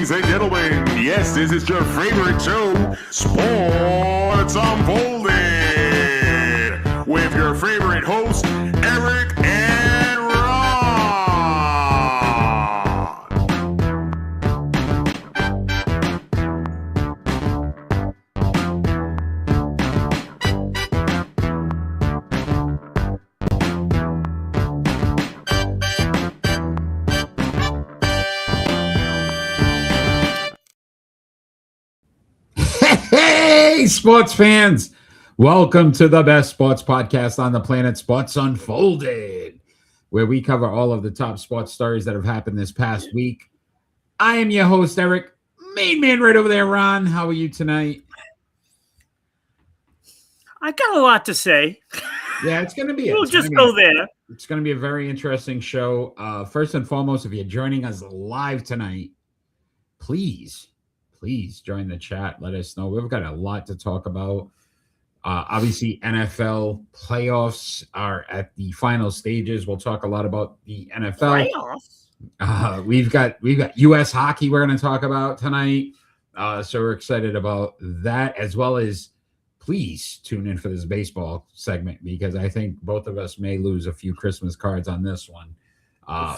Ladies and gentlemen, yes, this is your favorite show, Sports Unfolded, with your favorite hosts, Eric and Ron. Hey, sports fans! Welcome to the best sports podcast on the planet, Sports Unfolded, where we cover all of the top sports stories that have happened this past week. I am your host, Eric. Main man right over there, Ron. How are you tonight? I got a lot to say. Yeah, it's going to be. We'll just go there. It's going to be a very interesting show. First and foremost, if you're joining us live tonight, please join the chat. Let us know. We've got a lot to talk about. Obviously, NFL playoffs are at the final stages. We'll talk a lot about the NFL. Playoffs? We've got U.S. hockey we're going to talk about tonight. So we're excited about that, as well as please tune in for this baseball segment, because I think both of us may lose a few Christmas cards on this one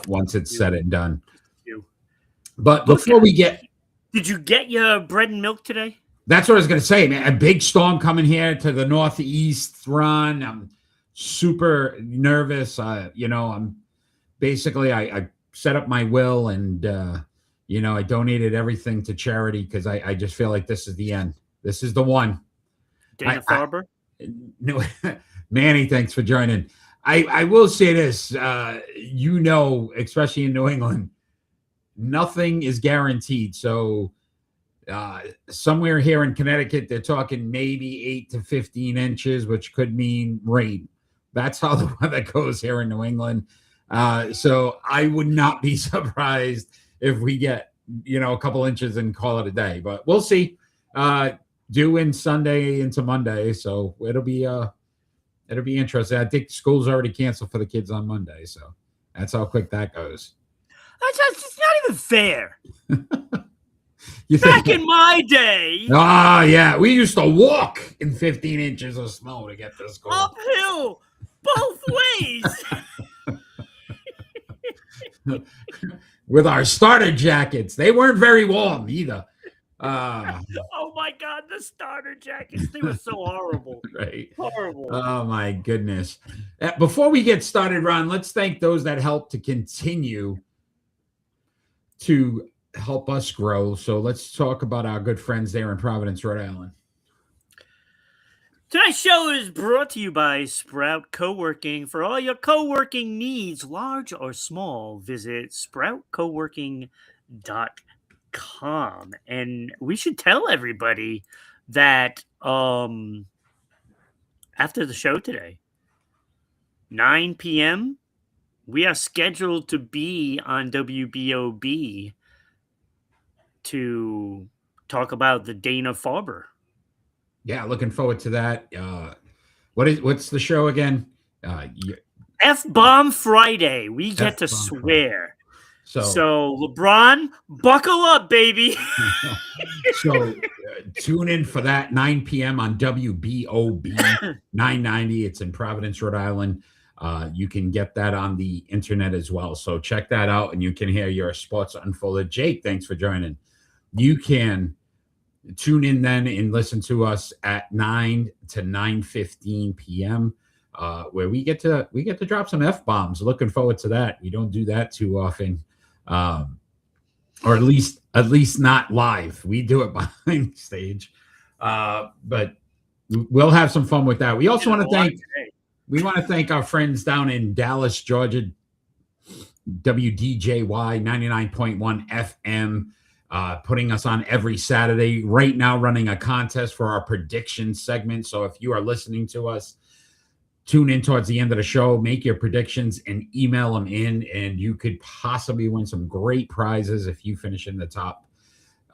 once it's said and done. But before we get... Did you get your bread and milk today? That's what I was going to say, man. A big storm coming here to the northeast, Ron. I'm super nervous. I'm basically, I set up my will and, I donated everything to charity because I just feel like this is the end. This is the one. Dana Farber? No, Manny, thanks for joining. I will say this, especially in New England, nothing is guaranteed. So somewhere here in Connecticut, they're talking maybe 8 to 15 inches, which could mean rain. That's how the weather goes here in New England. So I would not be surprised if we get, a couple inches and call it a day. But we'll see. Due in Sunday into Monday. So it'll be interesting. I think school's already canceled for the kids on Monday. So that's how quick that goes. It's not even fair. Back in my day. Yeah. We used to walk in 15 inches of snow to get to school. Uphill, both ways. With our starter jackets. They weren't very warm either. Oh, my God. The starter jackets. They were so horrible. Right. Horrible. Oh, my goodness. Before we get started, Ron, let's thank those that helped to continue to help us grow. So let's talk about our good friends there in Providence, Rhode Island. Tonight's show is brought to you by Sprout Co-working. For all your co-working needs, large or small, visit sproutcoworking.com. And we should tell everybody that after the show today, 9 p.m., we are scheduled to be on WBOB to talk about the Dana Farber. Yeah, looking forward to that. What's the show again? F-Bomb Friday. We get to swear. So LeBron, buckle up, baby. So tune in for that 9 p.m. on WBOB 990. It's in Providence, Rhode Island. You can get that on the internet as well. So check that out and you can hear your Sports Unfolded. Jake, thanks for joining. You can tune in then and listen to us at 9 to 9:15 p.m. Where we get to drop some F-bombs. Looking forward to that. We don't do that too often. Or at least not live. We do it behind stage. But we'll have some fun with that. We also want to thank our friends down in Dallas, Georgia, WDJY 99.1 FM, putting us on every Saturday. Right now, running a contest for our prediction segment. So if you are listening to us, tune in towards the end of the show, make your predictions, and email them in, and you could possibly win some great prizes if you finish in the top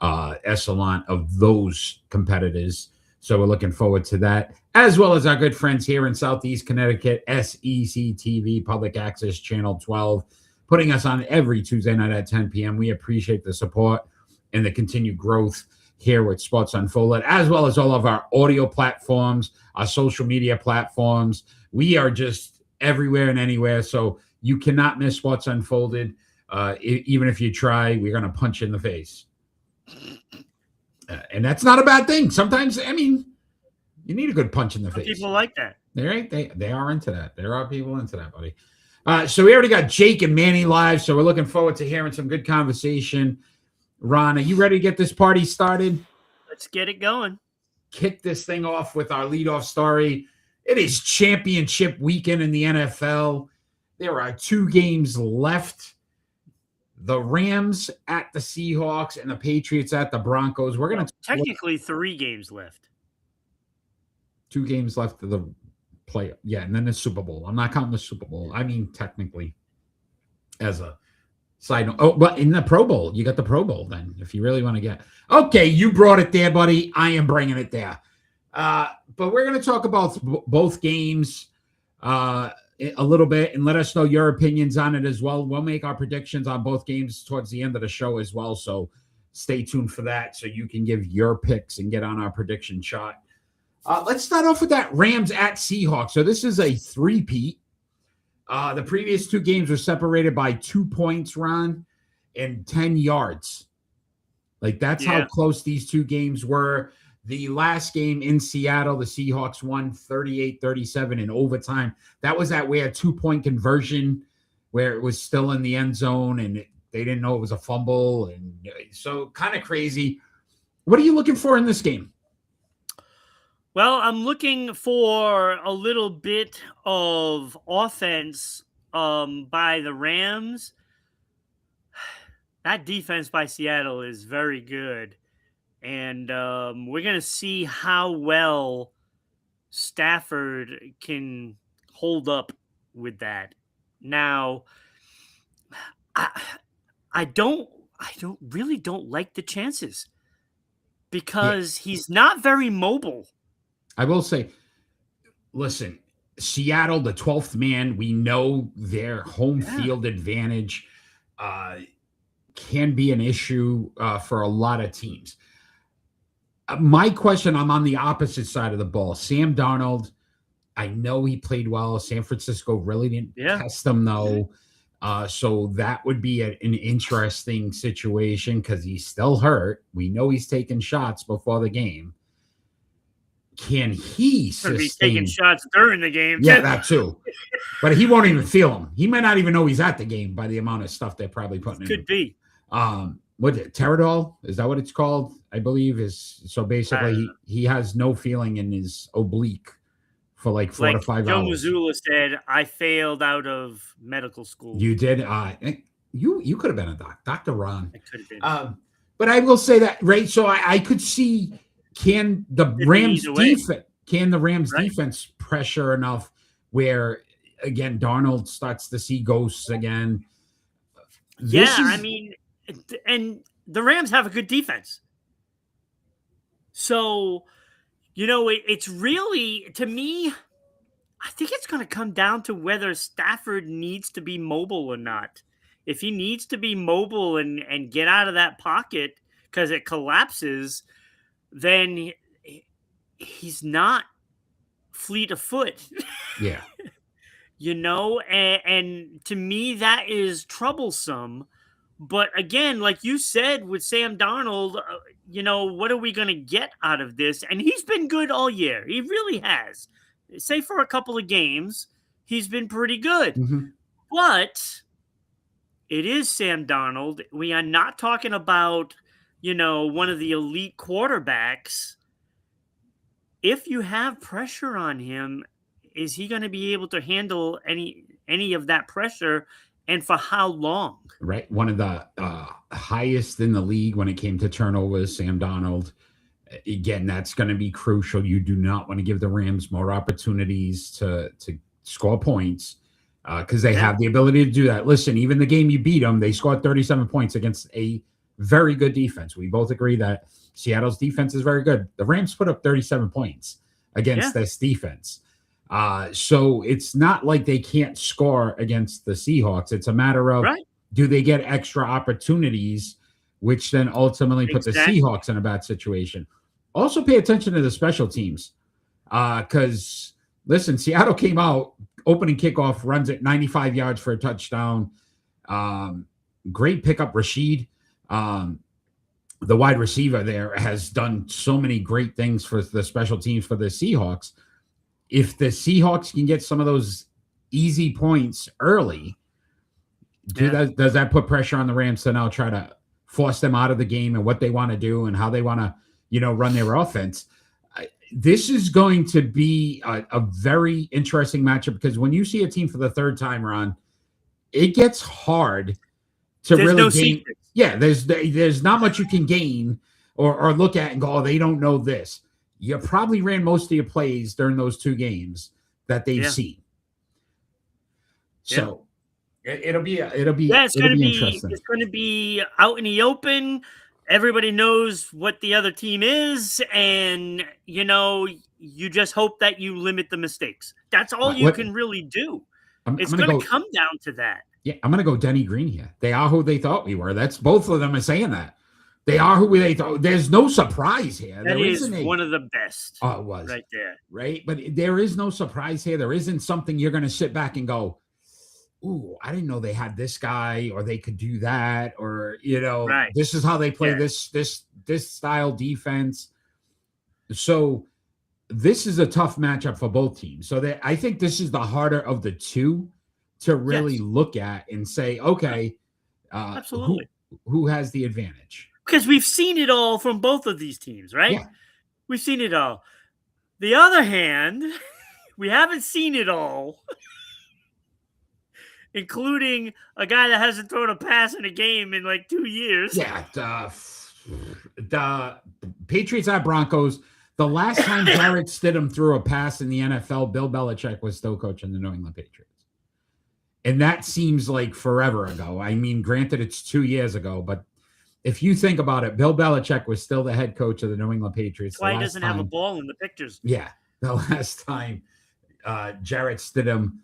echelon of those competitors. So we're looking forward to that, as well as our good friends here in Southeast Connecticut, SEC-TV, Public Access Channel 12, putting us on every Tuesday night at 10 p.m. We appreciate the support. and the continued growth here with Sports Unfolded, as well as all of our audio platforms, our social media platforms. We are just everywhere and anywhere, so you cannot miss Sports Unfolded. Even if you try, we're going to punch you in the face. And that's not a bad thing. Sometimes, I mean, you need a good punch in the face. People like that. They are into that. There are people into that, buddy. So we already got Jake and Manny live, so we're looking forward to hearing some good conversation. Ron, are you ready to get this party started? Let's get it going. Kick this thing off with our leadoff story. It is championship weekend in the NFL. There are 2 games left. The Rams at the Seahawks and the Patriots at the Broncos. We're going to technically 3 games left. 2 games left of the play. Yeah, and then the Super Bowl. I'm not counting the Super Bowl. I mean, technically, as a side note. Oh, but in the Pro Bowl, you got the Pro Bowl then, if you really want to get. Okay, you brought it there, buddy. I am bringing it there. But we're going to talk about both games a little bit and let us know your opinions on it as well. We'll make our predictions on both games towards the end of the show as well. So stay tuned for that so you can give your picks and get on our prediction chart. Let's start off with that Rams at Seahawks. So this is a three-peat. The previous 2 games were separated by 2 points, Ron, and 10 yards. Like, that's how close these 2 games were. The last game in Seattle, the Seahawks won 38-37 in overtime. That was that weird 2-point conversion where it was still in the end zone and they didn't know it was a fumble. And so kind of crazy. What are you looking for in this game? Well, I'm looking for a little bit of offense by the Rams. That defense by Seattle is very good. And we're going to see how well Stafford can hold up with that. Now, I don't like the chances because he's not very mobile. I will say, listen, Seattle, the 12th man, we know their home field advantage can be an issue for a lot of teams. My question, I'm on the opposite side of the ball. Sam Darnold, I know he played well. San Francisco really didn't test him, though. So that would be an interesting situation because he's still hurt. We know he's taking shots before the game. Can he sustain? He's taking shots during the game. Yeah, that too. But he won't even feel them. He might not even know he's at the game by the amount of stuff they're probably putting in. Could be. What Teradol? Is that what it's called? I believe is so basically he has no feeling in his oblique for like 4 to 5 hours. Joe Mazzulla said, I failed out of medical school. You did? You could have been a Dr. Ron. I could have been. But I will say that, right? So I could see can the Rams defense pressure enough where again Darnold starts to see ghosts again. I mean, and the Rams have a good defense. So, it's really, to me, I think it's going to come down to whether Stafford needs to be mobile or not. If he needs to be mobile and get out of that pocket because it collapses, then he's not fleet of foot. Yeah. And to me, that is troublesome. But again, like you said with Sam Darnold, what are we going to get out of this? And he's been good all year. He really has. Say for a couple of games, he's been pretty good. Mm-hmm. But it is Sam Darnold. We are not talking about, one of the elite quarterbacks. If you have pressure on him, is he going to be able to handle any of that pressure? And for how long? Right. One of the highest in the league when it came to turnovers, Sam Darnold. Again, that's going to be crucial. You do not want to give the Rams more opportunities to score points because they have the ability to do that. Listen, even the game you beat them, they scored 37 points against a very good defense. We both agree that Seattle's defense is very good. The Rams put up 37 points against this defense. So it's not like they can't score against the Seahawks. It's a matter of do they get extra opportunities which then ultimately put the Seahawks in a bad situation. Also pay attention to the special teams because, listen, Seattle came out, opening kickoff, runs it 95 yards for a touchdown. Great pickup, Rashid. The wide receiver there has done so many great things for the special teams for the Seahawks. If the Seahawks can get some of those easy points early, does that put pressure on the Rams to now try to force them out of the game and what they want to do and how they want to, run their offense? This is going to be a very interesting matchup because when you see a team for the third time, Ron, it gets hard to really gain. Secrets. Yeah, there's not much you can gain or look at and go, oh, they don't know this. You probably ran most of your plays during those two games that they've seen. So it'll be interesting. It's going to be out in the open. Everybody knows what the other team is, and you just hope that you limit the mistakes. That's all you can really do. It's going to come down to that. Yeah, I'm going to go Denny Green here. They are who they thought we were. That's both of them are saying that. They are who they thought. There's no surprise here. That is one of the best. Oh, it was. Right there. Right? But there is no surprise here. There isn't something you're going to sit back and go, ooh, I didn't know they had this guy or they could do that or, this is how they play this style defense. So this is a tough matchup for both teams. So I think this is the harder of the two to really look at and say, okay, absolutely, who has the advantage? Because we've seen it all from both of these teams, right? Yeah. We've seen it all. The other hand, we haven't seen it all, including a guy that hasn't thrown a pass in a game in like 2 years. Yeah, the Patriots at Broncos. The last time Jarrett Stidham threw a pass in the NFL, Bill Belichick was still coaching the New England Patriots. And that seems like forever ago. I mean, granted, it's 2 years ago, but if you think about it, Bill Belichick was still the head coach of the New England Patriots. That's why he doesn't have a ball in the pictures. Yeah. The last time Jarrett Stidham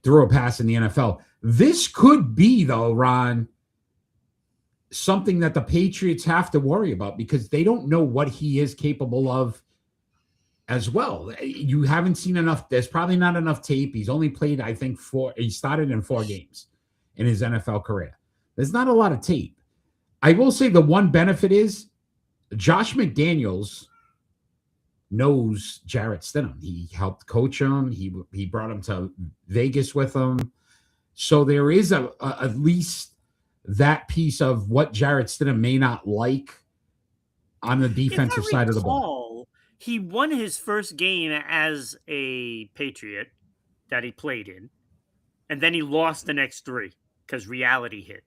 threw a pass in the NFL. This could be, though, Ron, something that the Patriots have to worry about because they don't know what he is capable of as well. You haven't seen enough. There's probably not enough tape. He's only played, I think, he started in 4 games in his NFL career. There's not a lot of tape. I will say the one benefit is Josh McDaniels knows Jarrett Stidham. He helped coach him. He brought him to Vegas with him. So there is at least that piece of what Jarrett Stidham may not like on the defensive side of the ball. He won his first game as a Patriot that he played in, and then he lost the next 3 because reality hit.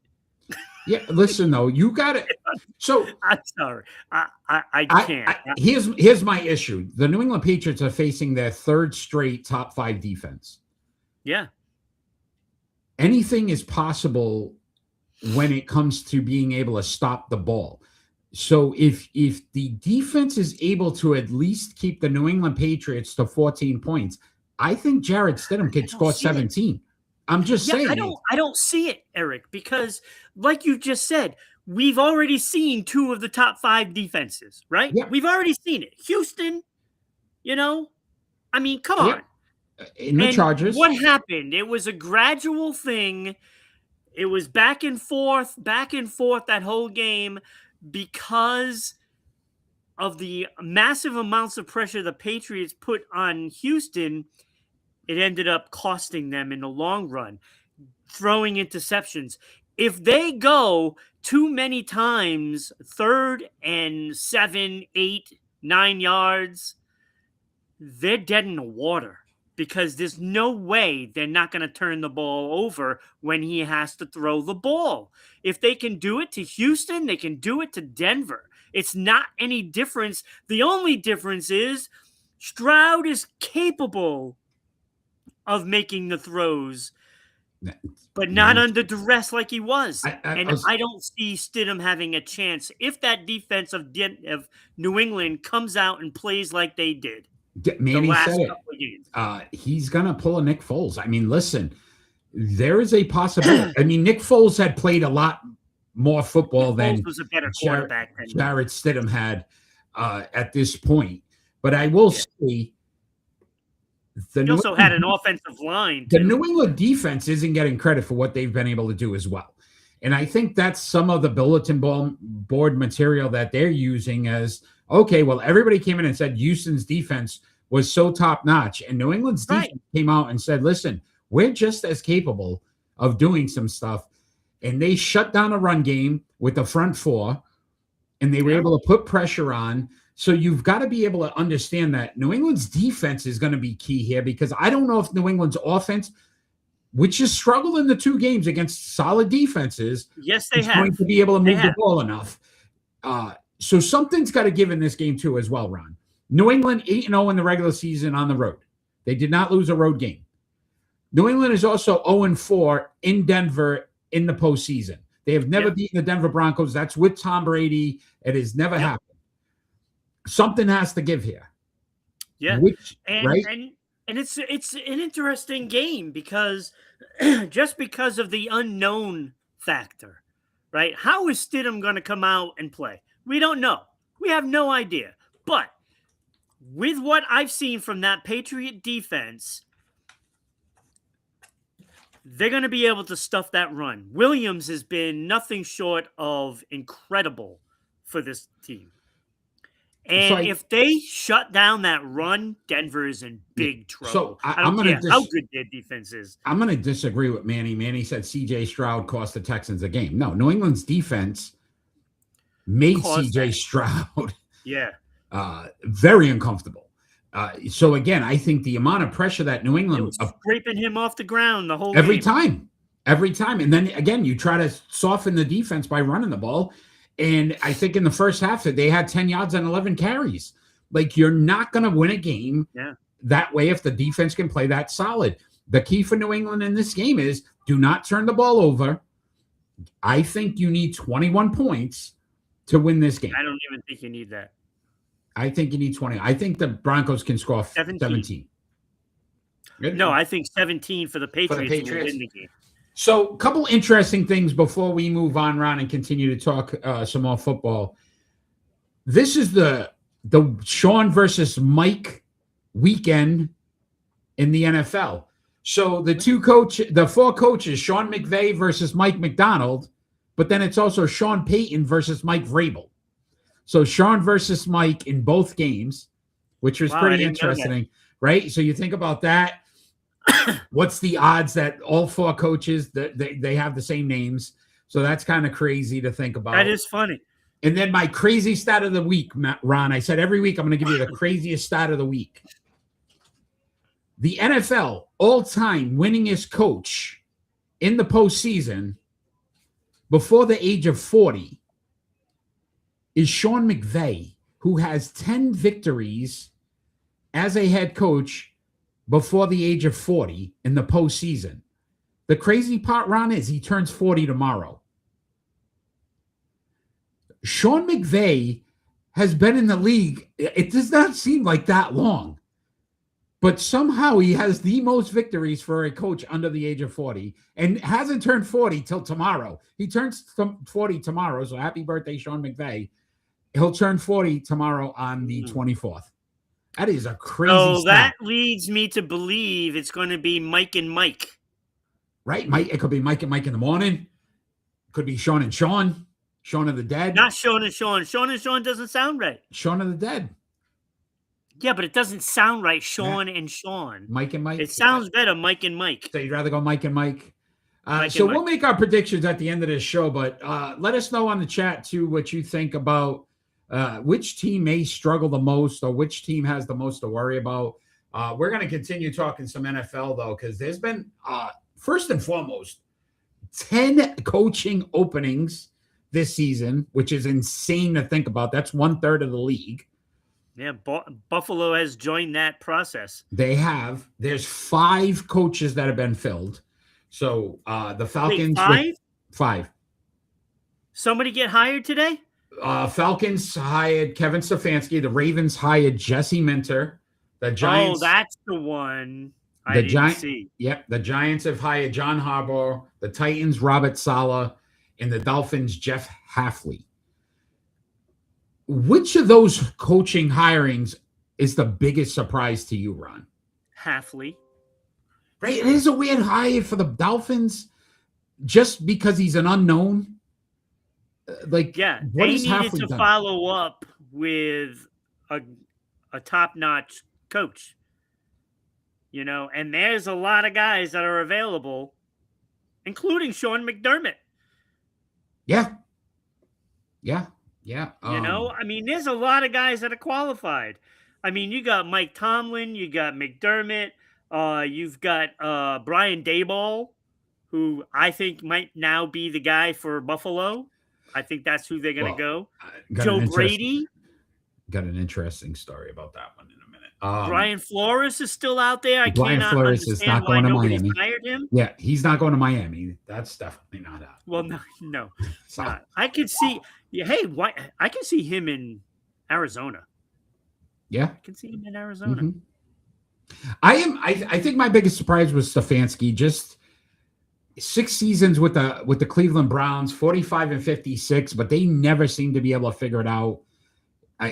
Yeah, listen, though, you got it. So I'm sorry. I can't. Here's my issue. The New England Patriots are facing their 3rd straight top 5 defense. Yeah. Anything is possible when it comes to being able to stop the ball. So if the defense is able to at least keep the New England Patriots to 14 points, I think Jarrett Stidham could score 17. I'm just saying. I don't see it, Eric, because like you just said, we've already seen 2 of the top 5 defenses, right? Yeah. We've already seen it. Houston, I mean, come on. In the Chargers. What happened? It was a gradual thing. It was back and forth that whole game because of the massive amounts of pressure the Patriots put on Houston. It ended up costing them in the long run, throwing interceptions. If they go too many times, 3rd and 7, 8, 9 yards, they're dead in the water because there's no way they're not going to turn the ball over when he has to throw the ball. If they can do it to Houston, they can do it to Denver. It's not any difference. The only difference is Stroud is capable of making the throws, but not under duress like he was. I don't see Stidham having a chance if that defense of New England comes out and plays like they did. Manny said it. He's going to pull a Nick Foles. I mean, listen, there is a possibility. I mean, Nick Foles had played a lot more football Foles than was a better Jarrett quarterback than Stidham had at this point. But I will say he also had an offensive line. The New England defense isn't getting credit for what they've been able to do as well. And I think that's some of the bulletin board material that they're using as, okay, well, everybody came in and said Houston's defense was so top-notch. And New England's defense came out and said, listen, we're just as capable of doing some stuff. And they shut down a run game with the front four, and they were able to put pressure on. So you've got to be able to understand that New England's defense is going to be key here, because I don't know if New England's offense, which has struggled in the 2 games against solid defenses, yes, they is going to be able to move the ball enough. So something's got to give in this game too as well, Ron. New England 8-0 in the regular season on the road. They did not lose a road game. New England is also 0-4 in Denver in the postseason. They have never beaten the Denver Broncos. That's with Tom Brady. It has never happened. Something has to give here. Yeah. And it's an interesting game because just because of the unknown factor, right? How is Stidham going to come out and play? We don't know. We have no idea. But with what I've seen from that Patriot defense, they're going to be able to stuff that run. Williams has been nothing short of incredible for this team. And if they shut down that run, Denver is in big trouble. So I don't care how good their defense is. I'm going to disagree with Manny. Manny said C.J. Stroud cost the Texans a game. No, New England's defense made C.J. Stroud very uncomfortable. So again, I think the amount of pressure that New England was scraping him off the ground the whole every game. time. And then again, you try to soften the defense by running the ball. And I think in the first half they had 10 yards on 11 carries. Like, you're not going to win a game that way if the defense can play that solid. The key for New England in this game is do not turn the ball over. I think you need 21 points to win this game. I don't even think you need that. I think you need 20. I think the Broncos can score 17. No, I think 17 for the Patriots. Will win the game. So a couple interesting things before we move on, Ron, and continue to talk some more football. This is the Sean versus Mike weekend in the NFL. So the 4 coaches, Sean McVay versus Mike McDonald, but then it's also Sean Payton versus Mike Vrabel. So Sean versus Mike in both games, which was pretty interesting, right? So you think about that. What's the odds that all 4 coaches they have the same names? So that's kind of crazy to think about. That is funny. And then my crazy stat of the week, Ron. I said every week I'm going to give you the craziest stat of the week. The NFL all-time winningest coach in the postseason before the age of 40 is Sean McVay, who has 10 victories as a head coach before the age of 40 in the postseason. The crazy part, Ron, is he turns 40 tomorrow. Sean McVay has been in the league. It does not seem like that long, but somehow he has the most victories for a coach under the age of 40 and hasn't turned 40 till tomorrow. He turns 40 tomorrow. So happy birthday, Sean McVay. He'll turn 40 tomorrow on the 24th. That is a crazy stat. That leads me to believe it's going to be Mike and Mike. Right? It could be Mike and Mike in the morning. It could be Sean and Sean. Shaun of the Dead. Not Sean and Sean. Sean and Sean doesn't sound right. Shaun of the Dead. Yeah, but it doesn't sound right. Sean and Sean. Mike and Mike. It sounds better, Mike and Mike. So you'd rather go Mike and Mike? We'll make our predictions at the end of this show, but let us know on the chat, too, what you think about which team may struggle the most or which team has the most to worry about. We're going to continue talking some NFL, though, because there's been, first and foremost, 10 coaching openings this season, which is insane to think about. That's 1/3 of the league. Yeah, Buffalo has joined that process. They have. There's 5 coaches that have been filled. So the Falcons. Wait, 5? 5. Somebody get hired today? Falcons hired Kevin Stefanski. The Ravens hired Jesse Minter. The Giants. Oh, that's the one I didn't see. Yep. The Giants have hired John Harbaugh. The Titans, Robert Saleh. and the Dolphins, Jeff Hafley. Which of those coaching hirings is the biggest surprise to you, Ron? Hafley. Right? It is a weird hire for the Dolphins just because he's an unknown. Like, yeah, what they has needed Hafley to done? follow up with a top-notch coach. You know, and there's a lot of guys that are available, including Sean McDermott. Yeah. You know, I mean, there's a lot of guys that are qualified. I mean, you got Mike Tomlin, you got McDermott, you've got Brian Daboll, who I think might now be the guy for Buffalo. I think that's who they're going to go. Joe Brady. Got an interesting story about that one in a minute. Brian Flores is still out there. I Brian cannot Flores is understand not going why to nobody's Miami. hired him. Yeah, he's not going to Miami. That's definitely not happening. Well, no. So, I could see. Yeah, hey, why? I can see him in Arizona. yeah. I can see him in Arizona. Mm-hmm. I think my biggest surprise was Stefanski. Just 6 seasons with the Cleveland Browns, 45-56, but they never seem to be able to figure it out.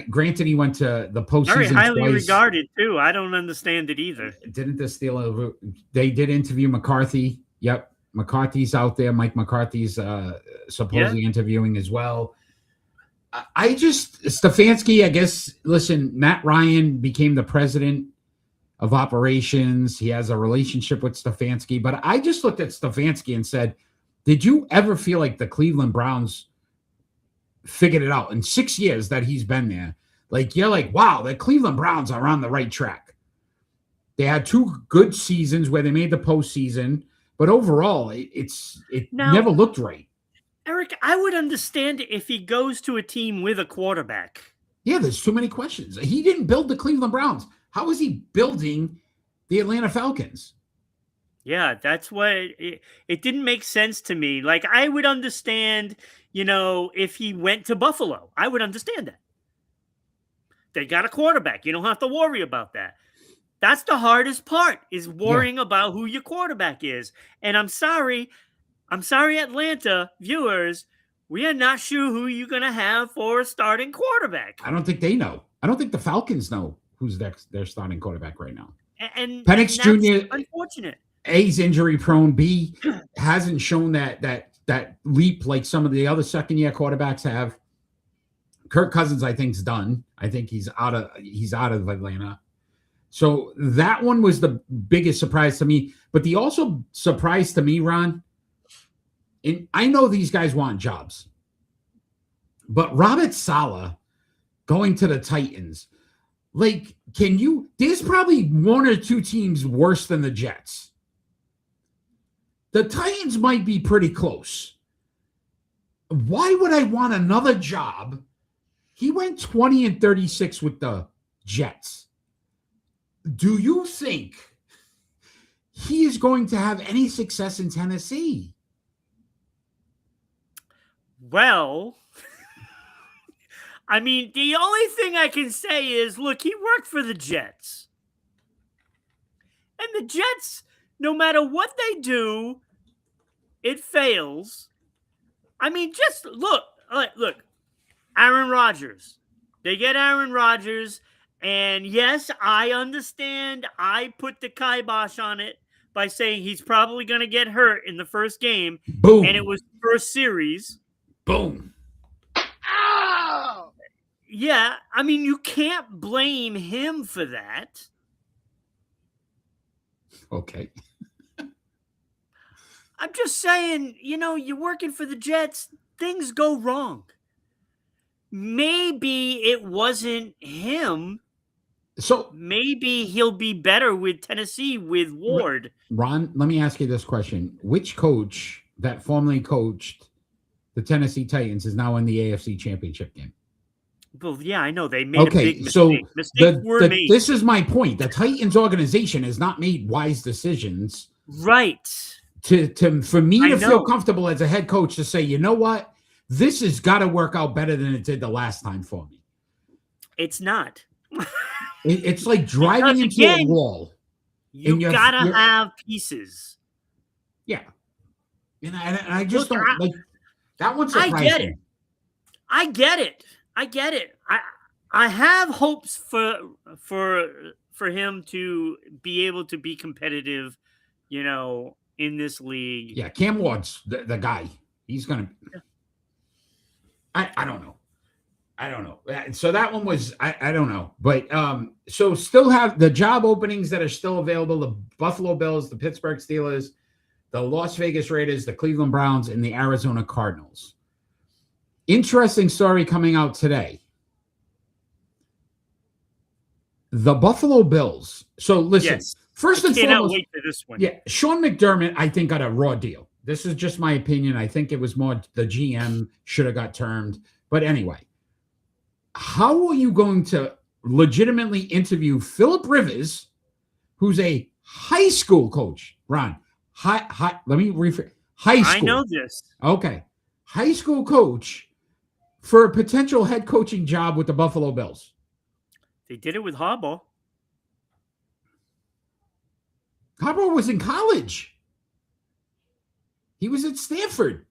Granted, he went to the postseason Very highly twice. regarded too. I don't understand it either. Didn't the Steelers? They did interview McCarthy. Yep, McCarthy's out there. Mike McCarthy's supposedly interviewing as well. Stefanski, I guess, listen, Matt Ryan became the president of operations. He has a relationship with Stefanski, but I just looked at Stefanski and said, did you ever feel like the Cleveland Browns figured it out in 6 years that he's been there? Like, you're like, wow, the Cleveland Browns are on the right track. They had 2 good seasons where they made the postseason, but overall, it never looked right. Eric, I would understand if he goes to a team with a quarterback. Yeah, there's too many questions. He didn't build the Cleveland Browns. How is he building the Atlanta Falcons? Yeah, that's what it didn't make sense to me. Like, I would understand, you know, if he went to Buffalo. I would understand that. They got a quarterback. You don't have to worry about that. That's the hardest part, is worrying about who your quarterback is. And I'm sorry, Atlanta viewers, we are not sure who you're going to have for a starting quarterback. I don't think they know. I don't think the Falcons know who's their starting quarterback right now. And Penix Jr. unfortunate. A's injury prone. B hasn't shown that leap like some of the other second-year quarterbacks have. Kirk Cousins, I think, is done. I think he's out of Atlanta. So that one was the biggest surprise to me. But the also surprise to me, Ron, and I know these guys want jobs, but Robert Saleh going to the Titans, like, there's probably 1 or 2 teams worse than the Jets. The Titans might be pretty close. Why would I want another job? He went 20-36 with the Jets. Do you think he is going to have any success in Tennessee? Well, I mean, the only thing I can say is, look, he worked for the Jets. And the Jets, no matter what they do, it fails. I mean, just look, Aaron Rodgers. They get Aaron Rodgers, and yes, I understand. I put the kibosh on it by saying he's probably going to get hurt in the first game. Boom. And it was first series. Boom. Oh! Yeah, I mean, you can't blame him for that. Okay. I'm just saying, you know, you're working for the Jets, things go wrong. Maybe it wasn't him. So maybe he'll be better with Tennessee with Ward. Ron, let me ask you this question. Which coach that formerly coached the Tennessee Titans is now in the AFC Championship game? Well, yeah, I know. They made a big mistake. So Mistakes were made. This is my point. The Titans organization has not made wise decisions. Right. For me to feel comfortable as a head coach to say, you know what? This has got to work out better than it did the last time for me. It's not. It's like driving into a wall. You got to have pieces. Yeah. And I just don't like. That one I surprised get me. it. I get it. I have hopes for him to be able to be competitive, in this league. Yeah, Cam Ward's the guy. He's gonna. I don't know. I don't know. So that one was I don't know, but so still have the job openings that are still available: the Buffalo Bills, the Pittsburgh Steelers, the Las Vegas Raiders, the Cleveland Browns, and the Arizona Cardinals. Interesting story coming out today. The Buffalo Bills. So listen, Yes. first and Cannot foremost, wait for this one. yeah, Sean McDermott, I think, got a raw deal. This is just my opinion. I think it was more the GM should have got termed. But anyway, how are you going to legitimately interview Philip Rivers, who's a high school coach? Ron, let me rephrase. High school. I know this. Okay. High school coach for a potential head coaching job with the Buffalo Bills. They did it with Harbaugh. Harbaugh was in college. He was at Stanford.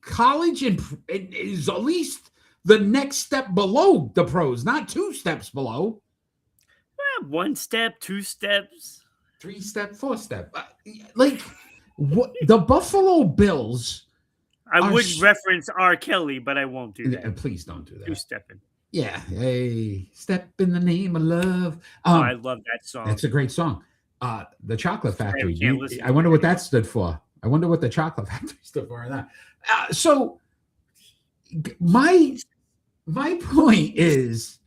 College is at least the next step below the pros, not 2 steps below. 1 step, 2 steps, 3 step, 4 step. Like what the Buffalo Bills. I would reference R. Kelly, but I won't do that. Please don't do that. 2-stepping. Yeah. Hey, step in the name of love. I love that song. It's a great song. The Chocolate Factory. I wonder what that stood for. I wonder what the Chocolate Factory stood for in that. So my point is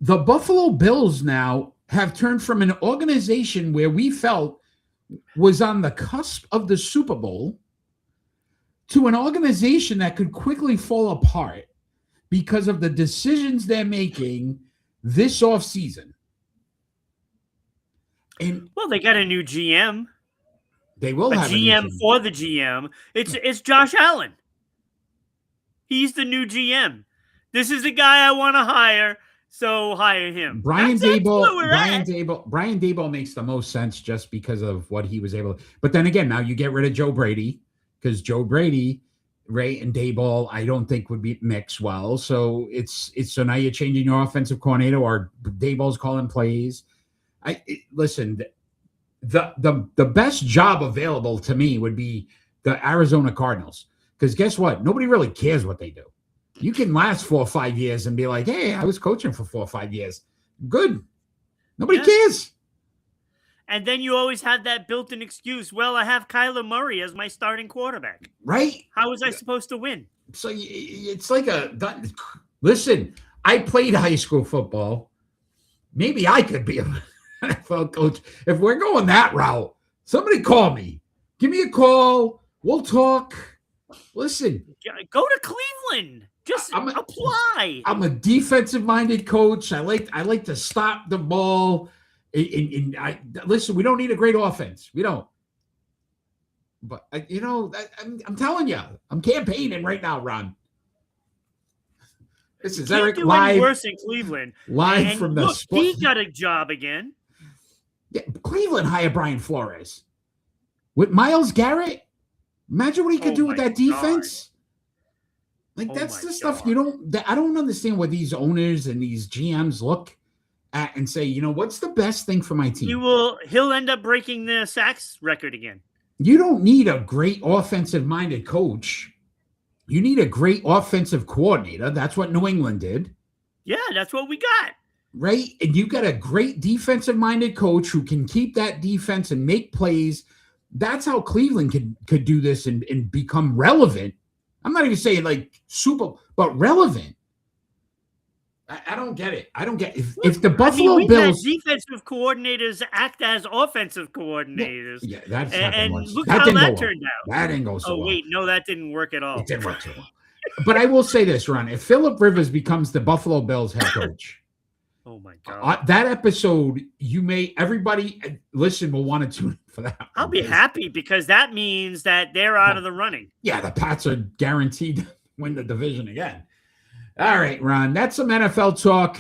the Buffalo Bills now have turned from an organization where we felt was on the cusp of the Super Bowl to an organization that could quickly fall apart because of the decisions they're making this offseason. And well, they got a new GM. They will have a GM for the GM. It's Josh Allen. He's the new GM. This is the guy I want to hire, so hire him. Brian Daboll makes the most sense just because of what he was able to. But then again, now you get rid of Joe Brady because Joe Brady, Ray and Daboll, I don't think would be mix well. So so now you're changing your offensive coordinator or Daboll's calling plays. Listen, the best job available to me would be the Arizona Cardinals. Because guess what? Nobody really cares what they do. You can last 4 or 5 years and be like, hey, I was coaching for 4 or 5 years. Good. Nobody cares. And then you always had that built-in excuse. Well, I have Kyler Murray as my starting quarterback. Right. How was I supposed to win? So it's like listen, I played high school football. Maybe I could be a NFL coach. If we're going that route, somebody call me. Give me a call. We'll talk. Listen. Go to Cleveland. Just apply. I'm a defensive-minded coach. I like to stop the ball. Listen, we don't need a great offense. We don't. But I'm telling you, I'm campaigning right now, Ron. This is Eric live. Worse in Cleveland. Live from the sport. He got a job again. Yeah, Cleveland hired Brian Flores with Myles Garrett. Imagine what he could do with that defense. Like that's the stuff I don't understand what these owners and these GMs look at and say, what's the best thing for my team? He'll end up breaking the sacks record again. You don't need a great offensive-minded coach. You need a great offensive coordinator. That's what New England did. Yeah, that's what we got. Right? And you got a great defensive-minded coach who can keep that defense and make plays. That's how Cleveland could do this and become relevant. I'm not even saying like super, but relevant. I don't get it. I don't get if the Buffalo Bills defensive coordinators act as offensive coordinators. Yeah, that's and look that how that turned out. That didn't go so well. Oh wait, no, that didn't work at all. It didn't work so well. But I will say this, Ron: if Philip Rivers becomes the Buffalo Bills head coach, oh my God, that episode everybody listen will want to tune in for that. I'll be happy because that means that they're out of the running. Yeah, the Pats are guaranteed to win the division again. All right, Ron, that's some NFL talk.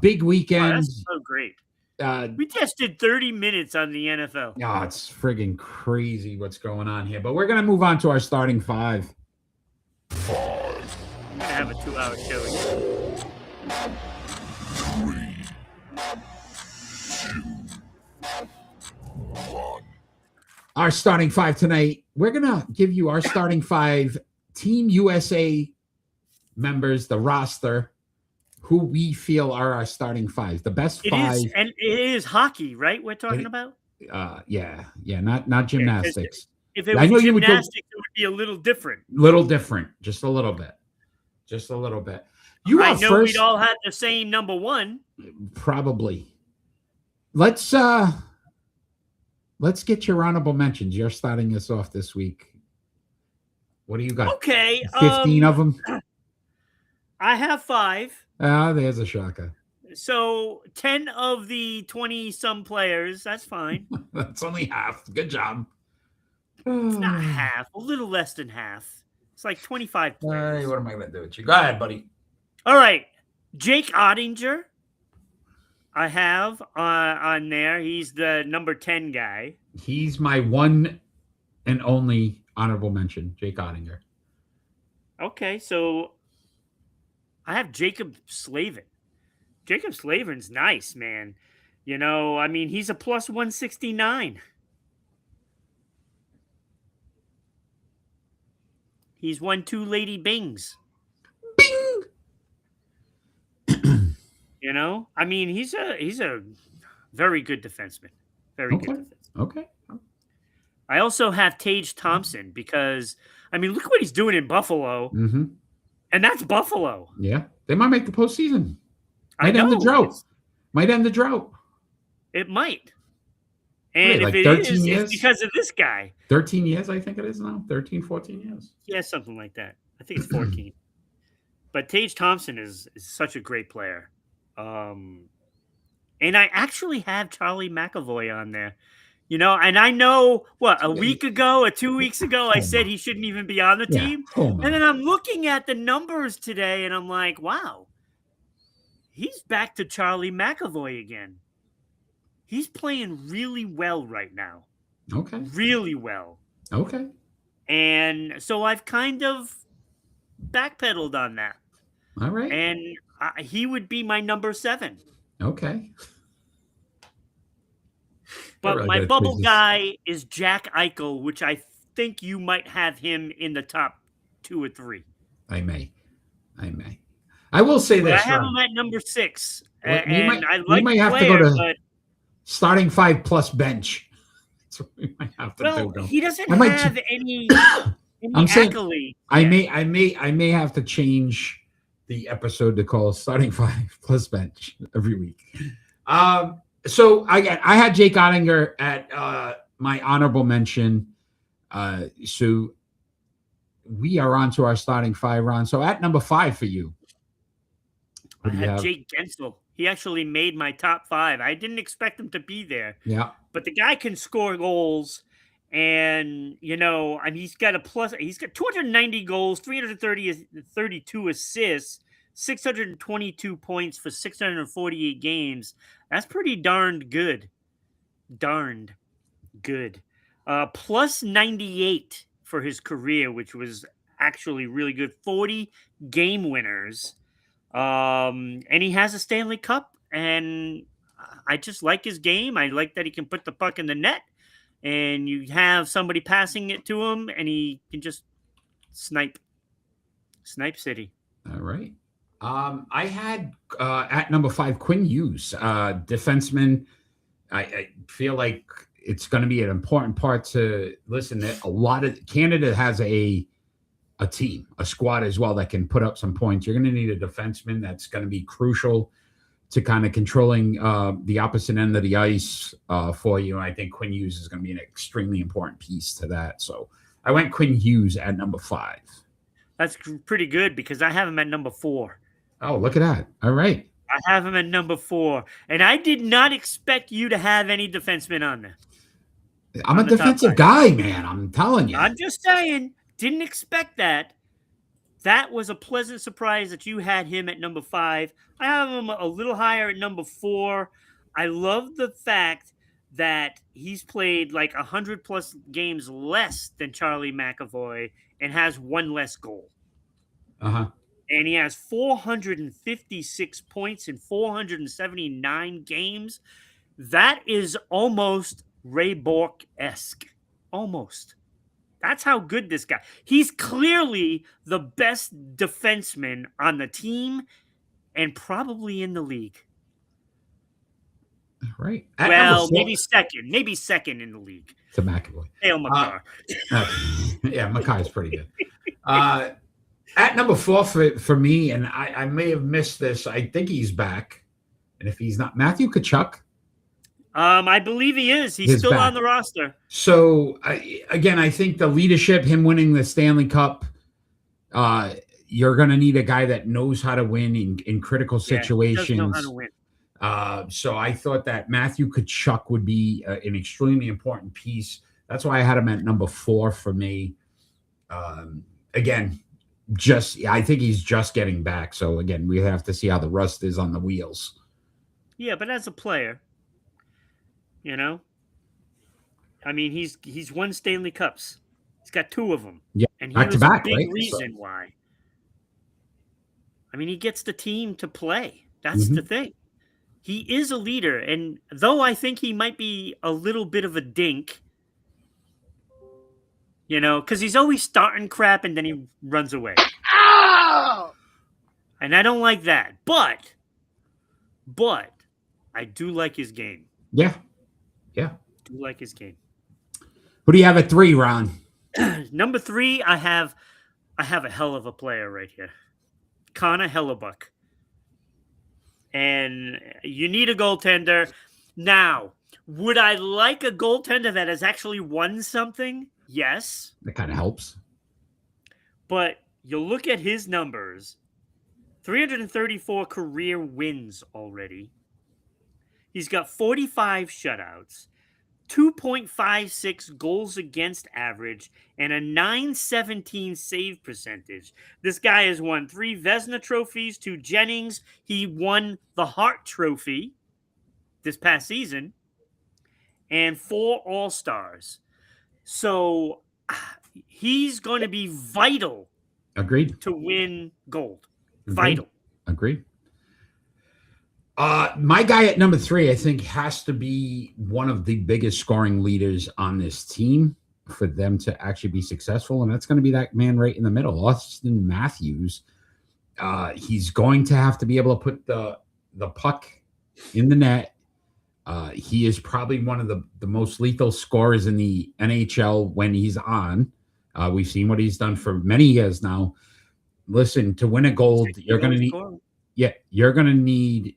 Big weekend. Oh, that's so great. We just did 30 minutes on the NFL. Oh, it's friggin' crazy what's going on here. But we're going to move on to our starting five. I'm going to have a 2-hour show again. Our starting five tonight, we're going to give you our starting five Team USA members, the roster, who we feel are our starting five. The best five. And it is hockey, right? We're talking about? Yeah, not gymnastics. If it was gymnastics, it would be a little different. Just a little bit. I know we'd all have the same number one. Probably. Let's get your honorable mentions. You're starting us off this week. What do you got? Okay. 15 of them? I have 5. There's a shocker. So 10 of the 20-some players, that's fine. That's only half. Good job. It's not half. A little less than half. It's like 25 players. What am I going to do with you? Go ahead, buddy. All right. Jake Ottinger, I have on there. He's the number 10 guy. He's my one and only honorable mention, Jake Ottinger. Okay, so I have Jacob Slavin. Jacob Slavin's nice, man. You know, I mean, he's a plus 169. He's won 2 Lady Bings. Bing! You know, I mean, he's a very good defenseman. Very good defenseman. Okay. I also have Tage Thompson because, I mean, look what he's doing in Buffalo. Mm-hmm. And that's Buffalo. Yeah. They might make the postseason. Might end the drought. Might end the drought. It might. And like if it 13 is, years? it's because of this guy. 13 years, I think it is now. 13, 14 years. Yeah, something like that. I think it's 14. But Tage Thompson is such a great player. And I actually have Charlie McAvoy on there. You know, and I know, a week ago or 2 weeks ago, I said he shouldn't even be on the team. And then I'm looking at the numbers today, and I'm like, wow, he's back to Charlie McAvoy again. He's playing really well right now. Okay. Really well. Okay. And so I've kind of backpedaled on that. All right. And he would be my number 7. Okay. But my bubble guy is Jack Eichel, which I think you might have him in the top 2 or 3. I may. I will say this. I have him at number 6. We might have to go to starting 5 plus bench. That's what we might have to do. He doesn't have any I'm saying accolade. I may have to change the episode to call starting 5 plus bench every week. So I had Jake Ottinger at my honorable mention. So we are on to our starting 5, Ron. So at number 5 for you. I had Jake Gensel. He actually made my top 5. I didn't expect him to be there. Yeah. But the guy can score goals. And, you know, and he's got 290 goals, 332 assists, 622 points for 648 games. That's pretty darned good. Plus 98 for his career, which was actually really good. 40 game winners. And he has a Stanley Cup. And I just like his game. I like that he can put the puck in the net. And you have somebody passing it to him, and he can just snipe. Snipe City. All right. I had at number 5 Quinn Hughes, defenseman. I feel like it's going to be an important part to listen. A lot of Canada has a team, a squad as well that can put up some points. You're going to need a defenseman that's going to be crucial to kind of controlling the opposite end of the ice for you. And I think Quinn Hughes is going to be an extremely important piece to that. So I went Quinn Hughes at number 5. That's pretty good because I have him at number 4. Oh, look at that. All right. I have him at number 4. And I did not expect you to have any defensemen on there. I'm a defensive guy, man. I'm telling you. I'm just saying. Didn't expect that. That was a pleasant surprise that you had him at number 5. I have him a little higher at number 4. I love the fact that he's played like 100+ games less than Charlie McAvoy and has one less goal. Uh-huh. And he has 456 points in 479 games. That is almost Ray Bork-esque. Almost. That's how good this guy. He's clearly the best defenseman on the team and probably in the league. Right. Well, maybe second in the league. To McAvoy. Dale McCarr. Yeah, McCarr's pretty good. At number 4 for me, and I may have missed this, I think he's back. And if he's not, Matthew Tkachuk. I believe he is. He's still back on the roster. So, again, I think the leadership, him winning the Stanley Cup, you're going to need a guy that knows how to win in critical situations. He does know how to win. So I thought that Matthew Tkachuk would be an extremely important piece. That's why I had him at number 4 for me. Again, I think he's just getting back. So, again, we have to see how the rust is on the wheels. Yeah, but as a player, I mean, he's won Stanley Cups. He's got 2 of them. Yeah, and he back was to back, a big right? reason why. I mean, he gets the team to play. That's the thing. He is a leader, and though I think he might be a little bit of a dink, because he's always starting crap and then he runs away. Oh! And I don't like that. But I do like his game. Yeah. Do like his game. Who do you have at 3, Ron? Number 3, I have a hell of a player right here. Connor Hellebuck. And you need a goaltender. Now, would I like a goaltender that has actually won something? Yes. That kind of helps. But you look at his numbers. 334 career wins already. He's got 45 shutouts, 2.56 goals against average, and a .917 save percentage. This guy has won 3 Vezina trophies, 2 Jennings. He won the Hart Trophy this past season, and 4 All-Stars. So he's going to be vital. Agreed. To win gold. Agreed. Vital. Agreed. My guy at number 3, I think, has to be one of the biggest scoring leaders on this team for them to actually be successful, and that's going to be that man right in the middle, Auston Matthews. He's going to have to be able to put the puck in the net. He is probably one of the most lethal scorers in the NHL when he's on. We've seen what he's done for many years now. Listen, to win a gold, you're going to need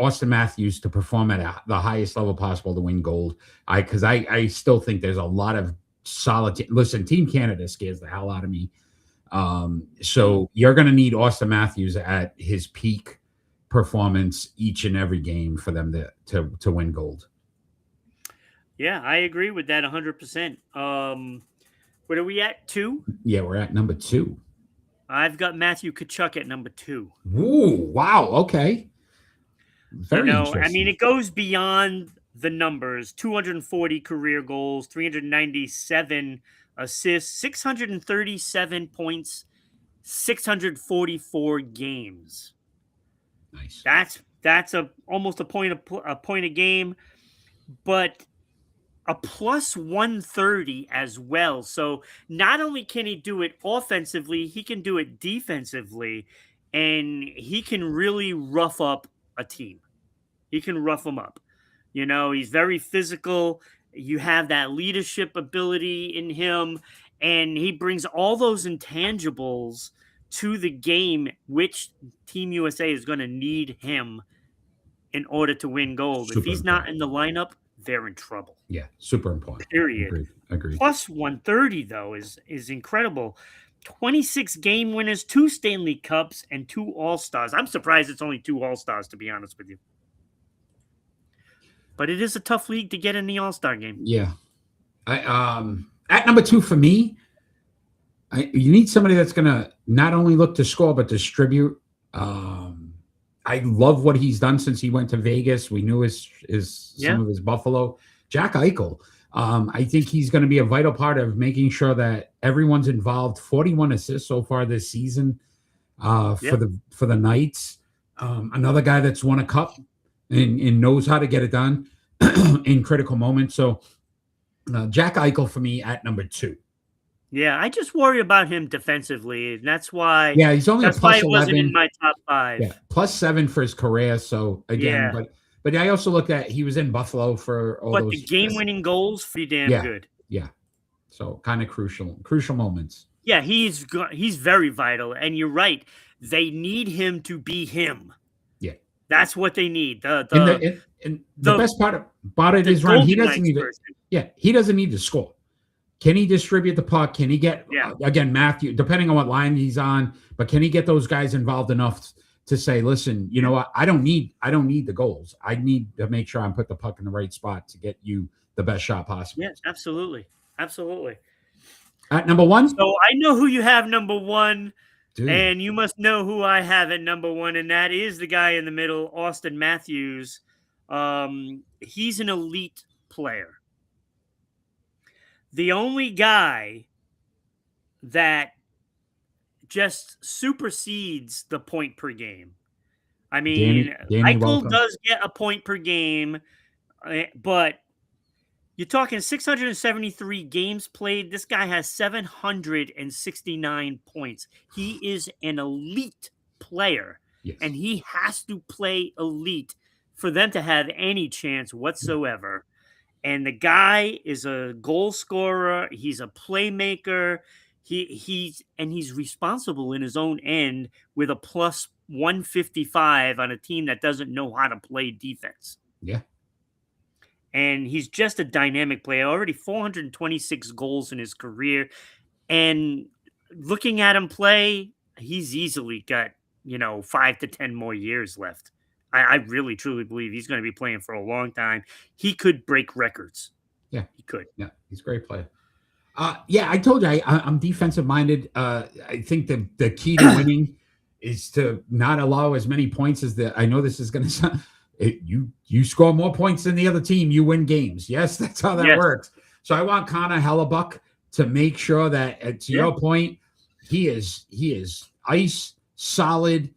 Auston Matthews to perform at the highest level possible to win gold. Because I still think there's a lot of solid. Listen, Team Canada scares the hell out of me. So you're going to need Auston Matthews at his peak performance each and every game for them to win gold. Yeah, I agree with that 100%. What are we at? 2? Yeah, we're at number 2. I've got Matthew Tkachuk at number 2. Ooh, wow. Okay. Very interesting. I mean, it goes beyond the numbers. 240 career goals, 397 assists, 637 points, 644 games. Nice. That's almost a point a game, but a plus 130 as well. So not only can he do it offensively, he can do it defensively, and he can really rough up a team. He can rough them up. He's very physical. You have that leadership ability in him, and he brings all those intangibles to the game, which Team USA is going to need him in order to win gold. If he's not in the lineup, they're in trouble. Yeah, super important. Period. Agreed. Plus 130, though, is incredible. 26 game winners, 2 Stanley Cups, and 2 All-Stars. I'm surprised it's only 2 All-Stars, to be honest with you. But it is a tough league to get in the All-Star game. Yeah. At number 2 for me, you need somebody that's going to not only look to score but distribute. I love what he's done since he went to Vegas. We knew some of his Buffalo. Jack Eichel. I think he's going to be a vital part of making sure that everyone's involved. 41 assists so far this season for the Knights. Another guy that's won a cup and knows how to get it done in critical moments. So Jack Eichel for me at number 2. Yeah, I just worry about him defensively, and that's why. Yeah, he's only that's a plus why he 11. wasn't in my top 5. Yeah, plus 7 for his career. So again, but I also looked at he was in Buffalo for all those. But the game-winning goals, pretty damn good. Yeah, so kind of crucial moments. Yeah, he's very vital, and you're right. They need him to be him. Yeah, that's what they need. The best part about it is, Ron, he doesn't need it. Yeah, he doesn't need to score. Can he distribute the puck? Can he get again Matthew? Depending on what line he's on, but can he get those guys involved enough to say, listen, you know what? I don't need the goals. I need to make sure I'm put the puck in the right spot to get you the best shot possible. Yes, absolutely. At number 1? So I know who you have number 1, Dude. And you must know who I have at number 1, and that is the guy in the middle, Austin Matthews. He's an elite player. The only guy that just supersedes the point per game. I mean, Eichel does get a point per game, but you're talking 673 games played. This guy has 769 points. He is an elite player, and he has to play elite for them to have any chance whatsoever. And the guy is a goal scorer. He's a playmaker. He's responsible in his own end with a plus 155 on a team that doesn't know how to play defense. Yeah. And he's just a dynamic player. Already 426 goals in his career. And looking at him play, he's easily got, 5 to 10 more years left. I really, truly believe he's going to be playing for a long time. He could break records. Yeah. He could. Yeah, he's a great player. I told you I'm defensive minded. I think the key to winning is to not allow as many points as I know this is going to sound. You score more points than the other team, you win games. Yes, that's how that works. So I want Connor Hellebuck to make sure that, to your point, he is ice solid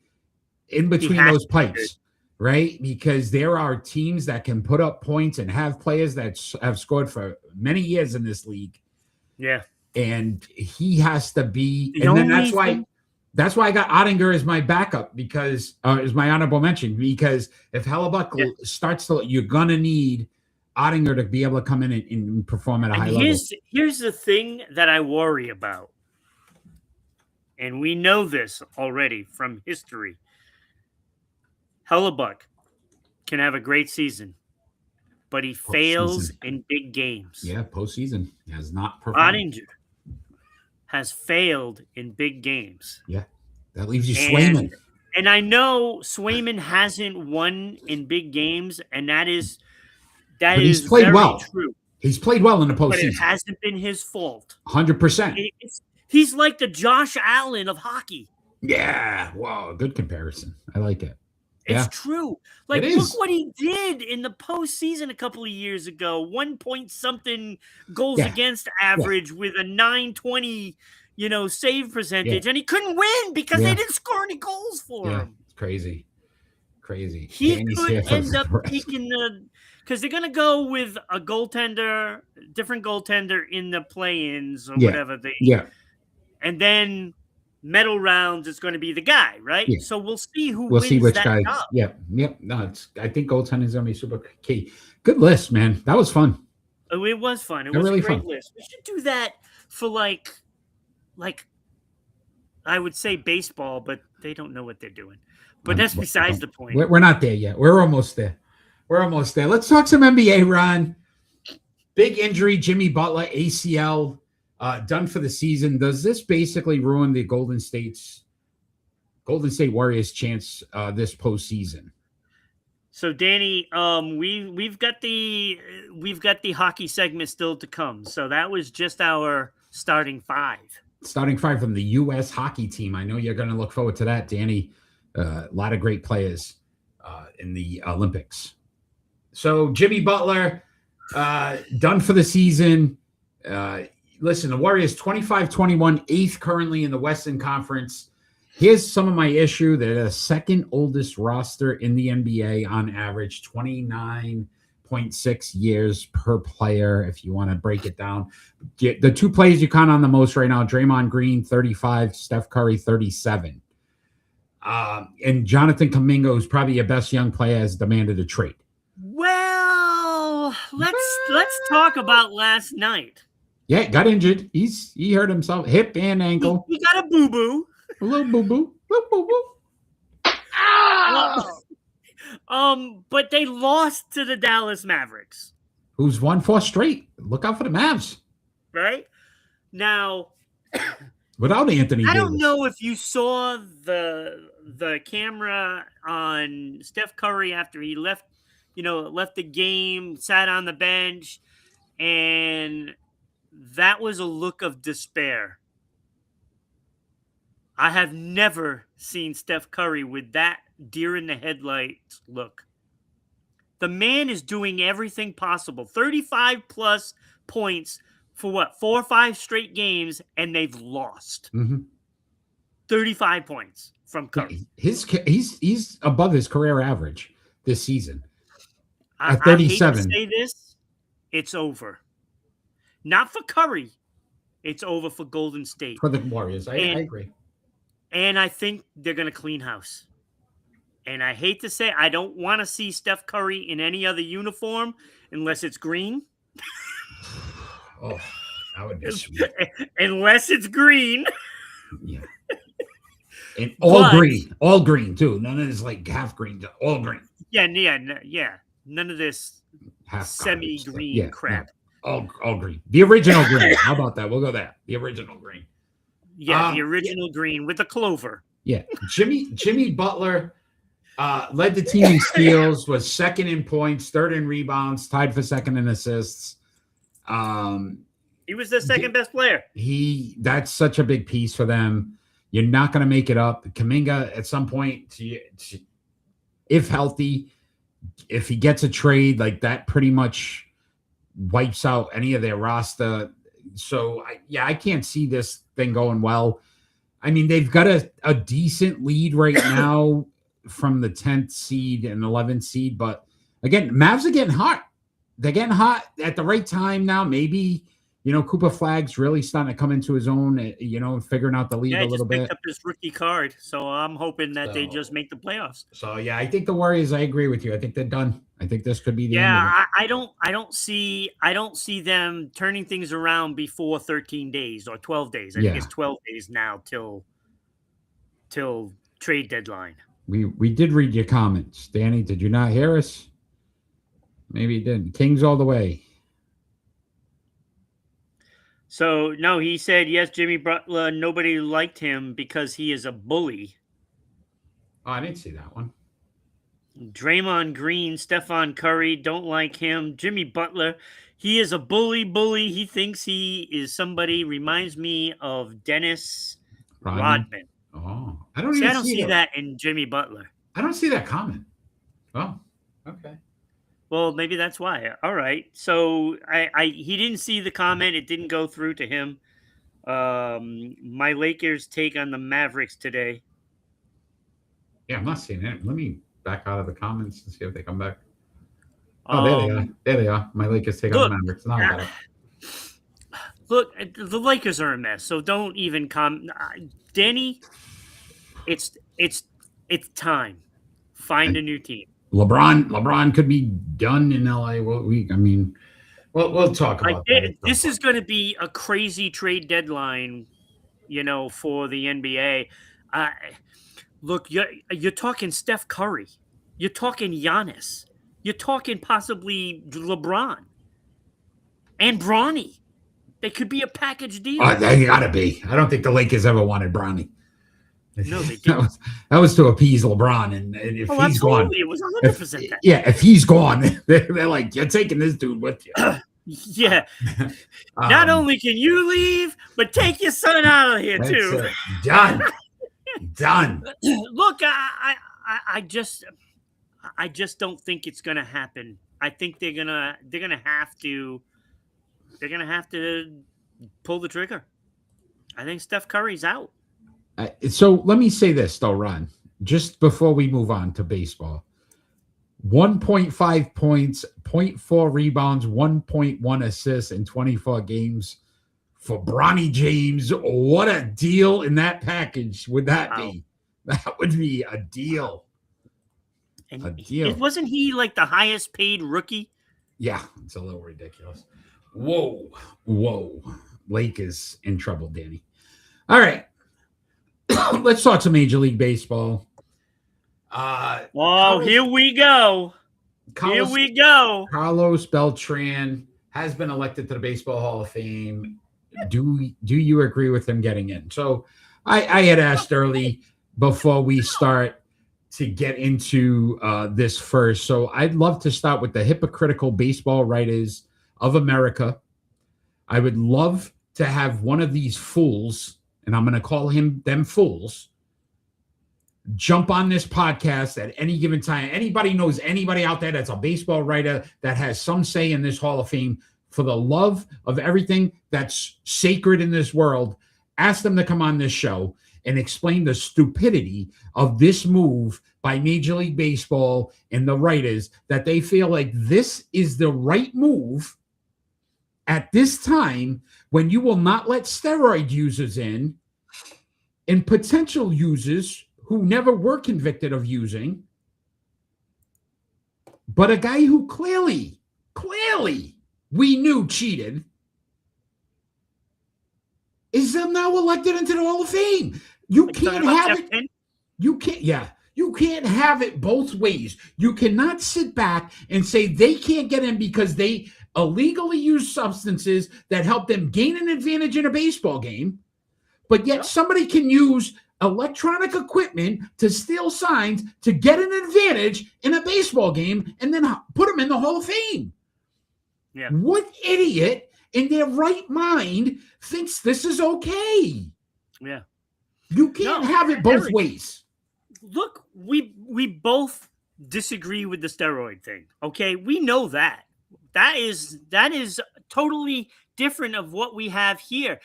in between those pipes, right? Because there are teams that can put up points and have players that have scored for many years in this league. Yeah. And he has to be, that's why I got Ottinger as my backup because as my honorable mention, because if Hellebuck starts to, you're going to need Ottinger to be able to come in and perform at a high level. Here's the thing that I worry about. And we know this already from history. Hellebuck can have a great season, but he fails in big games. Yeah, postseason. He has not performed. Ottinger has failed in big games. Yeah, that leaves you Swayman. And I know Swayman hasn't won in big games, and that is he's played well. True. He's played well in the postseason. But it hasn't been his fault. 100%. He's like the Josh Allen of hockey. Yeah, wow, good comparison. I like it. It's true. Like, look what he did in the postseason a couple of years ago. 1-point-something goals against average with a 920, save percentage. Yeah. And he couldn't win because they didn't score any goals for him. It's crazy. He could end up taking because they're going to go with a different goaltender in the play-ins or whatever. And then medal rounds is going to be the guy, right? Yeah. So we'll see we'll see which guy. Yep. No, I think goaltending is going to be super key. Good list, man. That was fun. Oh, it was fun. It was really a great list. We should do that for like I would say baseball, but they don't know what they're doing. But that's besides the point. We're not there yet. We're almost there. Let's talk some NBA, Ron. Big injury, Jimmy Butler, ACL. Done for the season. Does this basically ruin the Golden State Warriors' chance this postseason? So, Danny, we've got the hockey segment still to come. So that was just our starting 5. Starting 5 from the U.S. hockey team. I know you're going to look forward to that, Danny. A lot of great players in the Olympics. So Jimmy Butler, done for the season. Listen, the Warriors 25-21, eighth currently in the Western Conference. Here's some of my issue. They're the second oldest roster in the NBA on average, 29.6 years per player, if you want to break it down. The two players you count on the most right now, Draymond Green, 35, Steph Curry, 37. And Jonathan Kuminga, who's probably your best young player, has demanded a trade. Well, let's talk about last night. Yeah, got injured. He hurt himself, hip and ankle. He got a boo-boo. A little boo-boo. But they lost to the Dallas Mavericks. Who's won 4 straight. Look out for the Mavs. Right? Now, without Anthony Davis. I don't know if you saw the camera on Steph Curry after he left the game, sat on the bench, and that was a look of despair. I have never seen Steph Curry with that deer in the headlights look. The man is doing everything possible. 35 plus points for 4 or 5 straight games, and they've lost. 35 points from Curry. He's above his career average this season. At 37. I hate to say this, it's over. Not for Curry. It's over for Golden State. For the Warriors. I agree. And I think they're going to clean house. And I hate to say, I don't want to see Steph Curry in any other uniform unless it's green. Oh, that would be sweet. Unless it's green. Yeah. And all green too. None of this like half green, all green. Yeah. None of this half semi-green crap. No. All green. The original green. How about that? We'll go that. The original green. Yeah, the original green with the clover. Yeah. Jimmy Butler led the team in steals, was second in points, third in rebounds, tied for second in assists. He was the second best player. That's such a big piece for them. You're not going to make it up. Kuminga, at some point, if healthy, if he gets a trade, like that pretty much wipes out any of their roster. So, I can't see this thing going well. I mean, they've got a decent lead right now from the 10th seed and 11th seed. But, again, Mavs are getting hot. They're getting hot at the right time now. Maybe, Cooper Flagg's really starting to come into his own, figuring out the lead a little bit. Yeah, he just picked up his rookie card. So I'm hoping that they just make the playoffs. So, I think the Warriors, I agree with you. I think they're done. I think this could be the end of it. I don't see them turning things around before 13 days or 12 days. I think it's 12 days now till trade deadline. We did read your comments. Danny, did you not hear us? Maybe you didn't. Kings all the way. So, no, he said, yes, Jimmy Butler, nobody liked him because he is a bully. Oh, I didn't see that one. Draymond Green, Stephon Curry, don't like him. Jimmy Butler, he is a bully. He thinks he is somebody, reminds me of Dennis Rodman. Oh, I don't see that in Jimmy Butler. I don't see that comment. Oh, okay. Well, maybe that's why. All right. So he didn't see the comment. It didn't go through to him. My Lakers take on the Mavericks today. Yeah, I'm not seeing it. Let me back out of the comments and see if they come back. Oh, there they are. There they are. My Lakers take on the Mavericks. Now I got it. Look, the Lakers are a mess, so don't even comment. Danny, it's time. Find a new team. LeBron could be done in LA. We'll talk about that. This is going to be a crazy trade deadline, for the NBA. Look, you're talking Steph Curry. You're talking Giannis. You're talking possibly LeBron and Bronny. They could be a package deal. They got to be. I don't think the Lakers ever wanted Bronny. No, they didn't. That was to appease LeBron, and if he's gone, it was 100% that. Yeah, if he's gone, they're like, you're taking this dude with you. Yeah. Not only can you leave, but take your son out of here too. Done. Done. Look, I just don't think it's gonna happen. I think they're gonna have to pull the trigger. I think Steph Curry's out. So let me say this, though, Ron, just before we move on to baseball. 1.5 points, 0.4 rebounds, 1.1 assists in 24 games for Bronny James. What a deal in that package would that be? That would be a deal. And a deal. Wasn't he like the highest paid rookie? Yeah, it's a little ridiculous. Whoa. Lake is in trouble, Danny. All right. Let's talk some Major League Baseball. Here we go. Carlos Beltran has been elected to the Baseball Hall of Fame. Do you agree with him getting in? So I had asked early before we start to get into this first. So I'd love to start with the hypocritical baseball writers of America. I would love to have one of these fools, and I'm going to call them fools, jump on this podcast at any given time. Anybody knows anybody out there that's a baseball writer that has some say in this Hall of Fame, for the love of everything that's sacred in this world, ask them to come on this show and explain the stupidity of this move by Major League Baseball and the writers, that they feel like this is the right move at this time when you will not let steroid users in and potential users who never were convicted of using, but a guy who clearly we knew cheated, is now elected into the Hall of Fame. You can't have it. You can't have it both ways. You cannot sit back and say they can't get in because they illegally use substances that help them gain an advantage in a baseball game, but yet somebody can use electronic equipment to steal signs to get an advantage in a baseball game and then put them in the Hall of Fame. Yeah. What idiot in their right mind thinks this is okay? Yeah. You can't have it both ways. Look, we both disagree with the steroid thing. Okay, we know that. That is totally different of what we have here,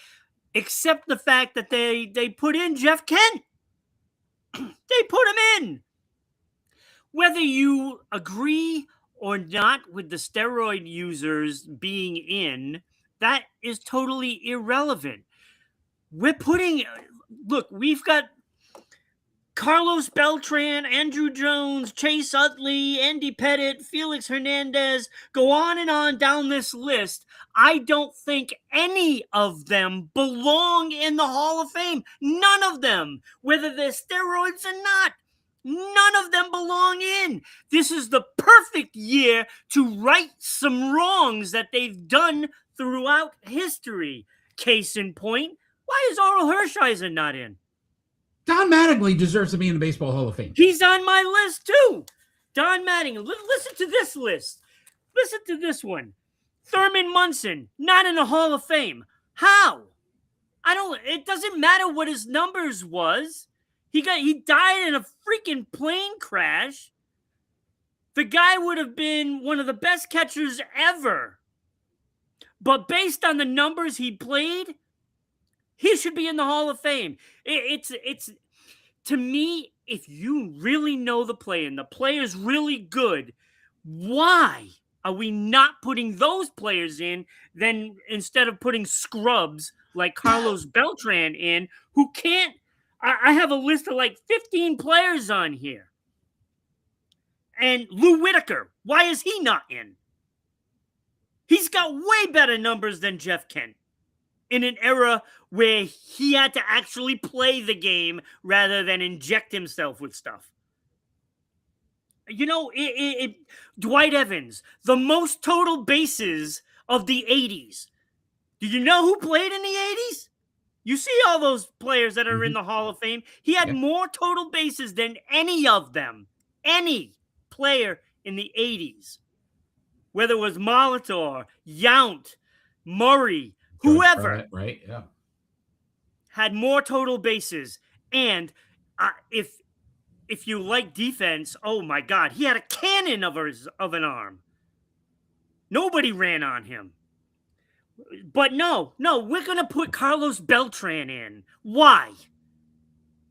except the fact that they put in Jeff Kent. They put him in. Whether you agree or not with the steroid users being in, that is totally irrelevant. We've got Carlos Beltran, Andrew Jones, Chase Utley, Andy Pettit, Felix Hernandez, go on and on down this list. I don't think any of them belong in the Hall of Fame. None of them, whether they're steroids or not. None of them belong in. This is the perfect year to right some wrongs that they've done throughout history. Case in point, why is Oral Hershiser not in? Don Mattingly deserves to be in the Baseball Hall of Fame. He's on my list too. Don Mattingly. Listen to this list. Listen to this one. Thurman Munson, not in the Hall of Fame. How? It doesn't matter what his numbers was. He died in a freaking plane crash. The guy would have been one of the best catchers ever. But based on the numbers he played, he should be in the Hall of Fame. It's to me, if you really know the play and the player's really good, why are we not putting those players in then instead of putting scrubs like Carlos Beltran in who can't? I have a list of like 15 players on here. And Lou Whitaker, why is he not in? He's got way better numbers than Jeff Kent in an era where he had to actually play the game rather than inject himself with stuff. You know, Dwight Evans, the most total bases of the 80s. Do you know who played in the 80s? You see all those players that are in the Hall of Fame. He had more total bases than any of them. Any player in the 80s. Whether it was Molitor, Yount, Murray, whoever. Right, yeah. Had more total bases. And if you like defense, oh my God, he had a cannon of an arm. Nobody ran on him. But no, we're gonna put Carlos Beltran in. Why?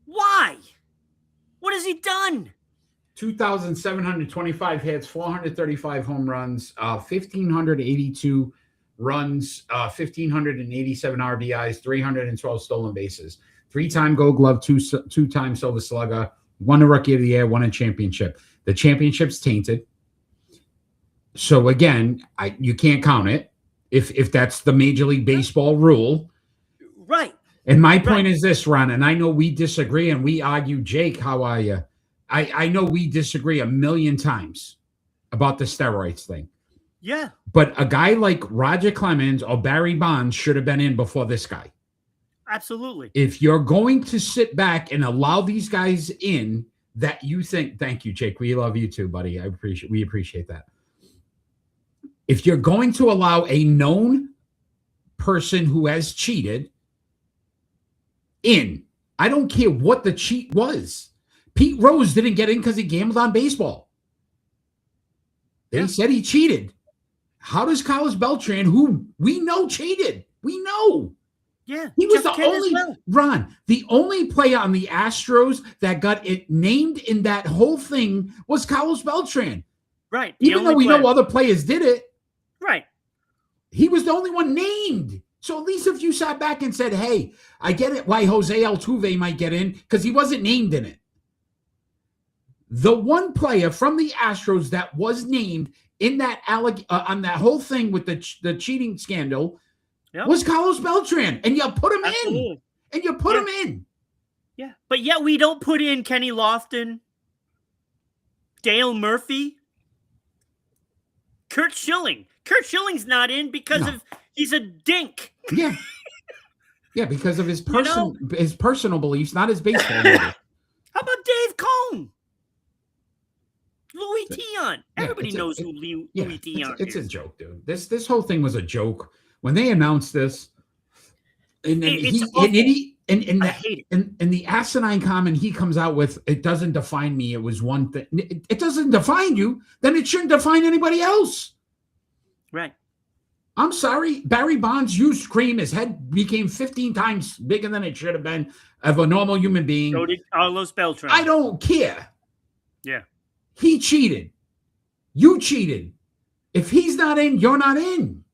What has he done? 2,725 hits, 435 home runs, 1,582 runs, 1,587 RBIs, 312 stolen bases, 3-time Gold Glove, 2-time Silver Slugger, won a Rookie of the Year, won a championship. The championship's tainted. So again, you can't count it if that's the Major League Baseball rule. Right. And my point is this, Ron, and I know we disagree and we argue. Jake, how are you? I know we disagree a million times about the steroids thing. Yeah. But a guy like Roger Clemens or Barry Bonds should have been in before this guy. Absolutely. If you're going to sit back and allow these guys in that you think, thank you, Jake. We love you too, buddy. We appreciate that. If you're going to allow a known person who has cheated in, I don't care what the cheat was. Pete Rose didn't get in because he gambled on baseball. They said he cheated. How does Carlos Beltran, who we know cheated? We know. Yeah. He was the only, Ron, the only player on the Astros that got it named in that whole thing was Carlos Beltran. Right. Even though we know other players did it. Right. He was the only one named. So at least if you sat back and said, hey, I get it why Jose Altuve might get in because he wasn't named in it. The one player from the Astros that was named in that on that whole thing with the cheating scandal was Carlos Beltran. And you put him in. And you put him in. Yeah. But yet we don't put in Kenny Lofton, Dale Murphy, Kurt Schilling. Kurt Schilling's not in because of he's a dink. Yeah. Yeah, because of his personal beliefs, not his baseball beliefs. How about Dave Cone? Louis Tiant. Everybody knows who Louis Tiant is. It's a joke, dude. This whole thing was a joke. When they announced this, and then the asinine comment he comes out with, it doesn't define me. It was one thing. It doesn't define you. Then it shouldn't define anybody else. Right. I'm sorry. Barry Bonds used cream. His head became 15 times bigger than it should have been of a normal human being. So did Carlos Beltran. I don't care. Yeah. He cheated. You cheated. If he's not in, you're not in.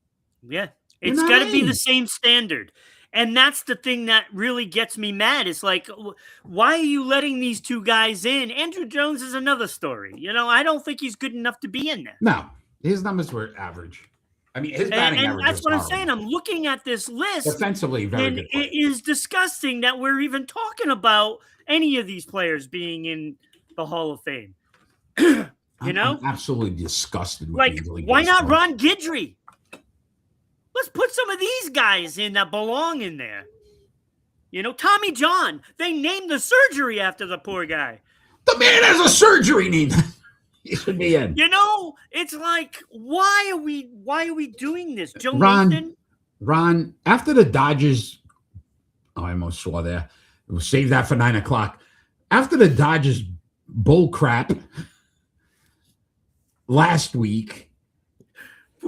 Yeah. It's got to be the same standard. And that's the thing that really gets me mad. It's like, why are you letting these two guys in? Andrew Jones is another story. I don't think he's good enough to be in there. No. His numbers were average. I mean, his batting average. And that's what I'm saying. I'm looking at this list. Defensively, very good. It is disgusting that we're even talking about any of these players being in the Hall of Fame. I'm absolutely disgusted with Major League why Baseball. not Ron Guidry? Let's put some of these guys in that belong in there. Tommy John. They named the surgery after the poor guy. The man has a surgery name. He should be in. It's like, why are we doing this? Joe Nathan? Ron, after the Dodgers, I almost swore there. We'll save that for 9 o'clock. After the Dodgers bull crap last week,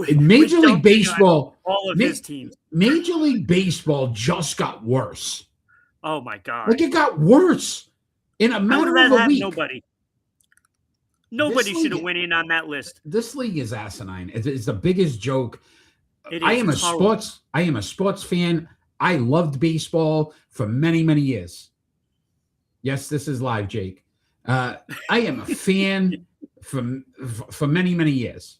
in Major League Baseball, all of his teams. Major League Baseball just got worse. Oh my God! Like it got worse in a matter of a week. Nobody should have went in on that list. This league is asinine. It's the biggest joke. I am a sports fan. I loved baseball for many, many years. Yes, this is live, Jake. I am a fan for many, many years.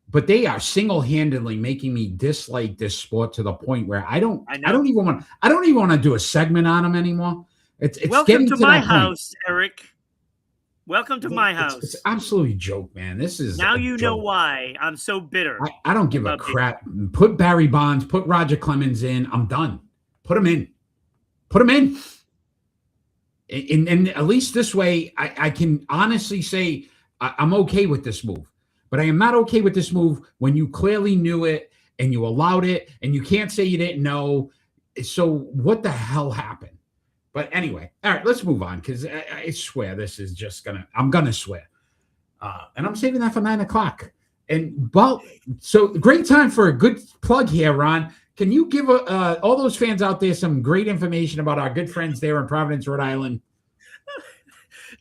But they are single-handedly making me dislike this sport to the point where I don't even want to do a segment on them anymore. It's welcome to my house, Eric. Welcome to my house. It's absolutely a joke, man. This is now you know why I'm so bitter. I don't give a crap. Put Barry Bonds, put Roger Clemens in. I'm done. Put them in. And at least this way, I can honestly say I'm okay with this move. But I am not okay with this move when you clearly knew it and you allowed it and you can't say you didn't know. So what the hell happened? But anyway, all right, let's move on because I swear this is just I'm gonna swear. And I'm saving that for 9 o'clock. So great time for a good plug here, Ron. Can you give all those fans out there some great information about our good friends there in Providence, Rhode Island?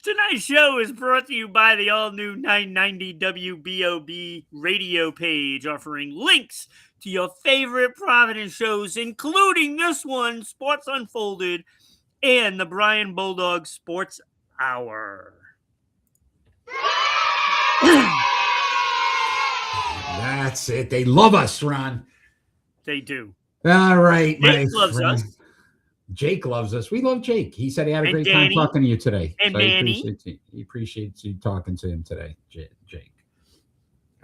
Tonight's show is brought to you by the all-new 990 WBOB radio page, offering links to your favorite Providence shows, including this one, Sports Unfolded, and the Brian Bulldog Sports Hour. That's it. They love us, Ron. They do. All right, Jake loves us. Jake loves us. We love Jake. He said he had a great Danny, time talking to you today. And so Manny. He appreciates you talking to him today, Jake.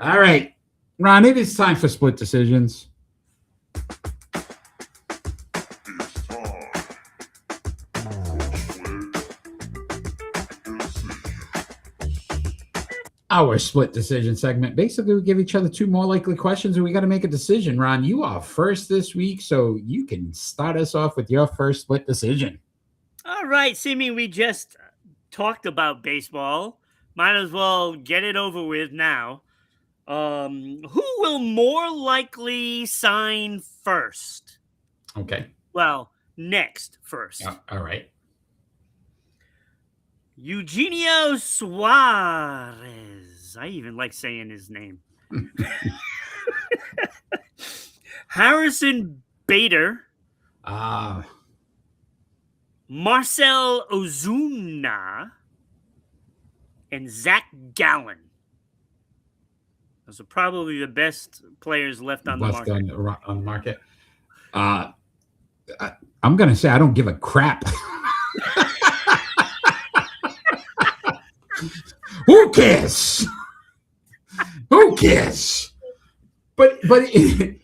All right, Ron, it is time for split decisions. Our split decision segment. Basically, we give each other 2 more likely questions, and we got to make a decision. Ron, you are first this week, so you can start us off with your first split decision. All right, seeming we just talked about baseball. Might as well get it over with now. Who will more likely sign first? Okay. Well, next first. All right. Eugenio Suarez. I even like saying his name. Harrison Bader. Marcel Ozuna. And Zach Gallen. Those are probably the best players left on the market. On the market. I'm going to say I don't give a crap. Who cares? Who cares? But in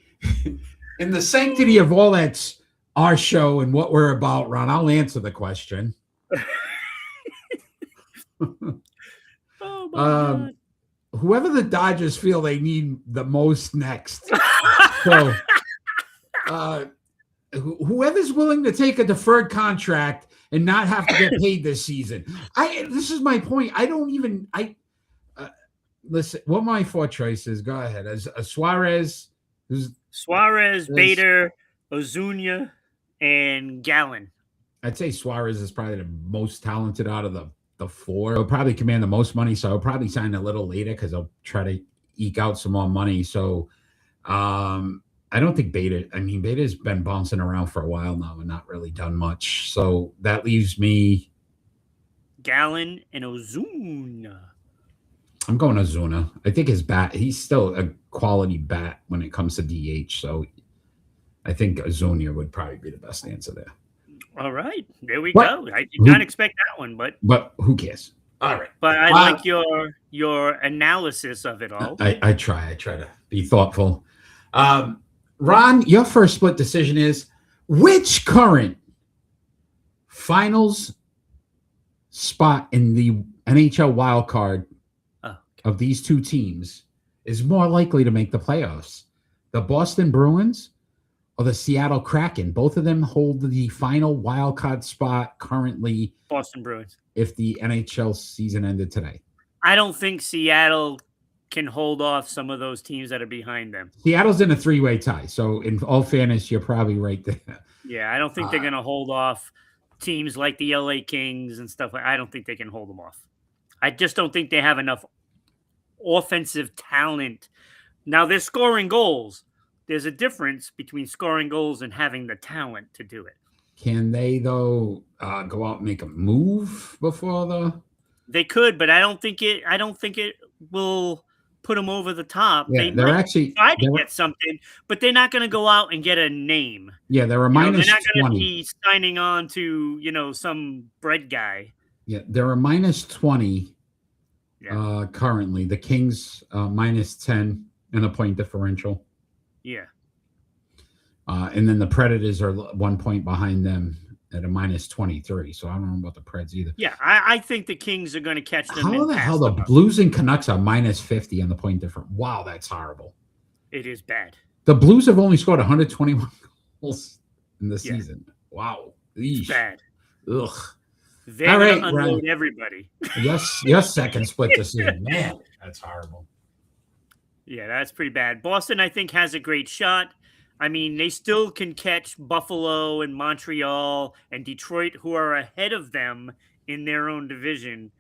the sanctity of all that's our show and what we're about, Ron, I'll answer the question. Oh my God. Whoever the Dodgers feel they need the most next. So whoever's willing to take a deferred contract and not have to get paid this season. This is my point. Listen, what my 4 choices? Go ahead. As Suarez, Bader, Ozuna, and Gallen. I'd say Suarez is probably the most talented out of the 4. He'll probably command the most money, so I'll probably sign a little later because I'll try to eke out some more money. So I don't think Beta's been bouncing around for a while now and not really done much. So that leaves me Gallen and Ozuna. I'm going Ozuna. I think his bat, he's still a quality bat when it comes to DH. So I think Ozuna would probably be the best answer there. All right. There we go. I did not expect that one, but who cares? All right. But I like your analysis of it all. I try to be thoughtful. Ron, your first split decision is which current finals spot in the NHL wild card of these 2 teams is more likely to make the playoffs? The Boston Bruins or the Seattle Kraken? Both of them hold the final wild card spot currently. Boston Bruins. If the NHL season ended today. I don't think Seattle can hold off some of those teams that are behind them. Seattle's in a 3-way tie. So in all fairness, you're probably right there. Yeah, I don't think they're going to hold off teams like the LA Kings and stuff. I don't think they can hold them off. I just don't think they have enough offensive talent. Now they're scoring goals. There's a difference between scoring goals and having the talent to do it. Can they, though, go out and make a move before They could, but I don't think it will put them over the top. Yeah, they're actually try to get something, but they're not going to go out and get a name. Yeah, they're a minus 20. They're not going to be signing on to some bread guy. Yeah, they're a minus 20 currently. The Kings minus 10 in a point differential. Yeah. And then the Predators are 1 point behind them at a minus 23. So I don't know about the Preds either. Yeah, I think the Kings are going to catch them. How the hell the Blues and Canucks are minus 50 on the point difference? Wow, that's horrible. It is bad. The Blues have only scored 121 goals in the season. Wow. It's bad. Ugh. They're All going right, to unload Ron. everybody. Yes, your second split decision. Man, that's horrible. Yeah, that's pretty bad. Boston, I think, has a great shot. I mean, they still can catch Buffalo and Montreal and Detroit, who are ahead of them in their own division,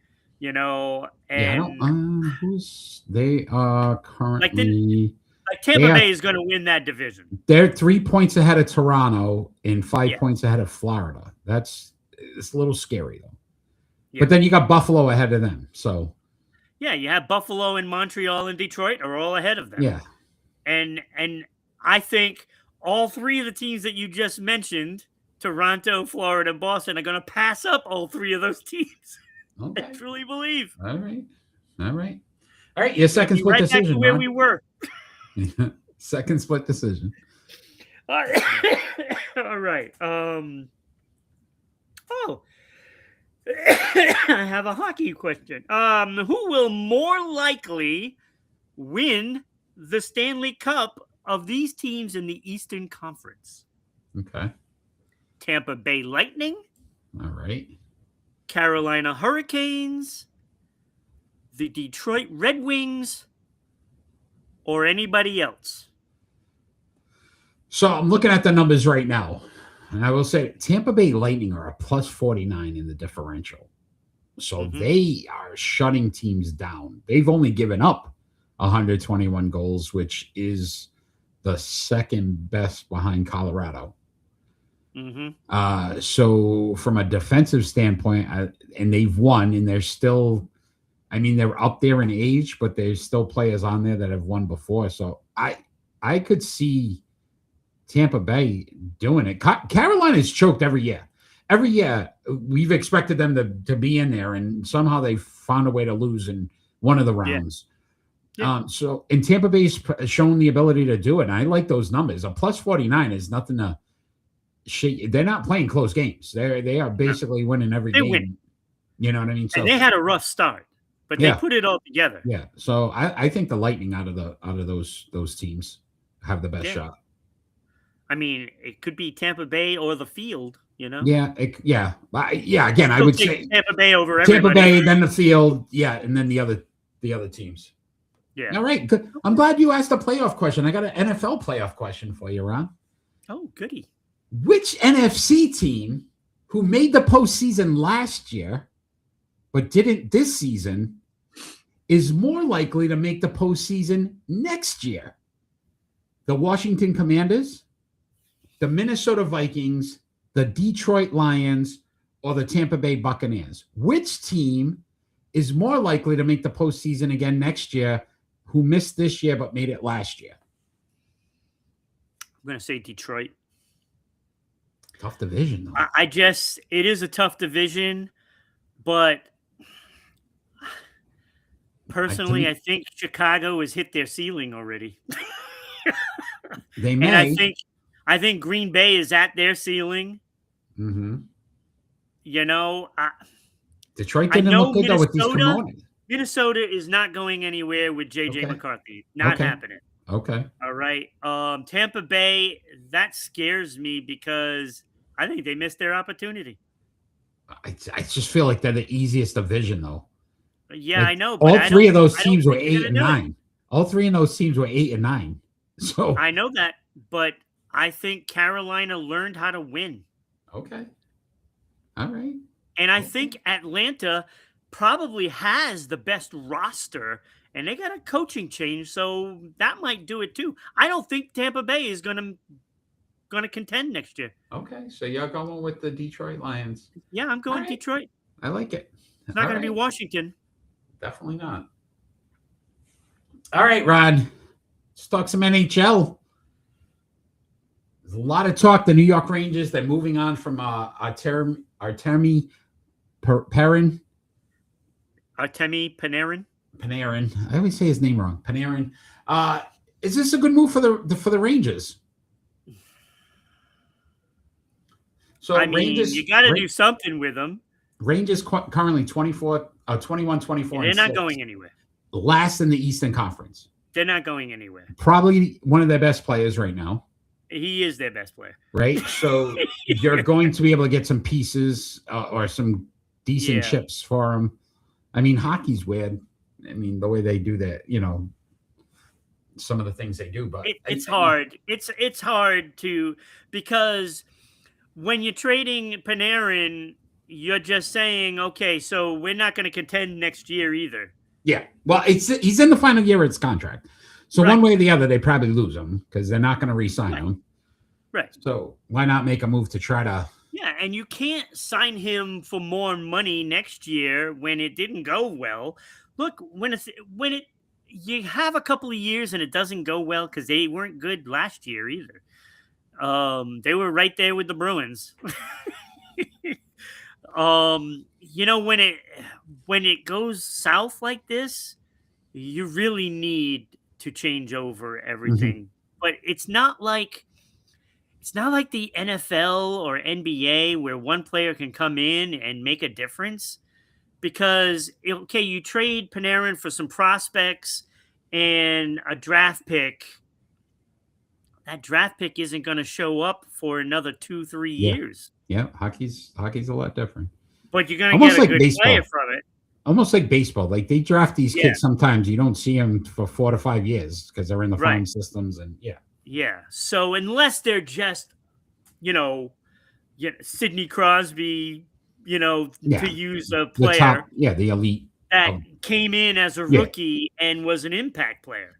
Yeah, I and don't. They are like currently. Tampa Bay is going to win that division. They're 3 points ahead of Toronto and 5 Yeah. points ahead of Florida. It's a little scary though. Yeah. But then you got Buffalo ahead of them. So yeah, you have Buffalo and Montreal and Detroit are all ahead of them. yeah, and I think all three of the teams that you just mentioned, Toronto, Florida, and Boston, are going to pass up all three of those teams. okay. I truly believe. All right. Your second split right decision. back to where Ron. we were. Second split decision. All right. All right. I have a hockey question. Who will more likely win the Stanley Cup of these teams in the Eastern Conference? Okay. Tampa Bay Lightning, All right. Carolina Hurricanes, the Detroit Red Wings, or anybody else? So I'm looking at the numbers right now, and I will say Tampa Bay Lightning are a plus 49 in the differential. So they are shutting teams down. They've only given up 121 goals, which is the second best behind Colorado. So from a defensive standpoint, and they've won, and they're still, I mean, they're up there in age, but there's still players on there that have won before. So I could see Tampa Bay doing it. Carolina's choked every year. Every year we've expected them to be in there, and somehow they found a way to lose in one of the rounds. Yeah. So in Tampa Bay's shown the ability to do it. And I like those numbers. A plus 49 is nothing to shake. They're not playing close games. They are basically winning every game. Win. You know what I mean? So and they had a rough start, but they put it all together. Yeah. So I think the Lightning out of those teams have the best shot. I mean, it could be Tampa Bay or the Field, Yeah. Again, I would say Tampa Bay over everybody. Tampa Bay, then the Field. Yeah. And then the other teams. Yeah. All right. Good. I'm glad you asked a playoff question. I got an NFL playoff question for you, Ron. Oh, goody. Which NFC team who made the postseason last year but didn't this season is more likely to make the postseason next year? The Washington Commanders, the Minnesota Vikings, the Detroit Lions, or the Tampa Bay Buccaneers? Which team is more likely to make the postseason again next year who missed this year but made it last year? I'm going to say Detroit. Tough division, though. It is a tough division, but personally, I think Chicago has hit their ceiling already. They may. And I think Green Bay is at their ceiling. Detroit didn't look good though with these Kimonas. Minnesota is not going anywhere with J.J. McCarthy. Not happening. Okay. All right. Tampa Bay, that scares me because I think they missed their opportunity. I just feel like they're the easiest division, though. Yeah, like, I know. But all three of those teams were 8 and 9. All three of those teams were 8 and 9. So I know that, but I think Carolina learned how to win. Okay. All right. And I think Atlanta probably has the best roster, and they got a coaching change, so that might do it too. I don't think Tampa Bay is going to contend next year. Okay, so you're going with the Detroit Lions. Yeah, I'm going Detroit. I like it. It's not going to be Washington. Definitely not. All right, Ron. Let's talk some NHL. There's a lot of talk. The New York Rangers, they're moving on from Artemi Panarin. Artemi Panarin. Panarin. I always say his name wrong. Panarin. Is this a good move for the Rangers? So I mean, you got to do something with them. Rangers currently 21-24. They're not going anywhere. Last in the Eastern Conference. They're not going anywhere. Probably one of their best players right now. He is their best player. right? So you're going to be able to get some pieces or some decent Yeah. chips for him. I mean, hockey's weird. I mean, the way they do that, some of the things they do, but It's hard. It's hard because when you're trading Panarin, you're just saying, okay, so we're not going to contend next year either. Yeah. Well, he's in the final year of his contract. So Right. one way or the other, they probably lose him because they're not going to re-sign Right. him. Right. So why not make a move to try to... Yeah, and you can't sign him for more money next year when it didn't go well. Look, when you have a couple of years and it doesn't go well because they weren't good last year either. They were right there with the Bruins. When it goes south like this, you really need to change over everything. But it's not like the NFL or NBA where one player can come in and make a difference. Because you trade Panarin for some prospects and a draft pick. That draft pick isn't going to show up for another 2-3 years. Yeah, hockey's a lot different. But you're going to get a good baseball. player from it. Almost like baseball. Like they draft these kids sometimes. You don't see them for 4 to 5 years because they're in the farm systems and Yeah. So unless they're just, Sidney Crosby, to use a player. The elite. That came in as a rookie and was an impact player.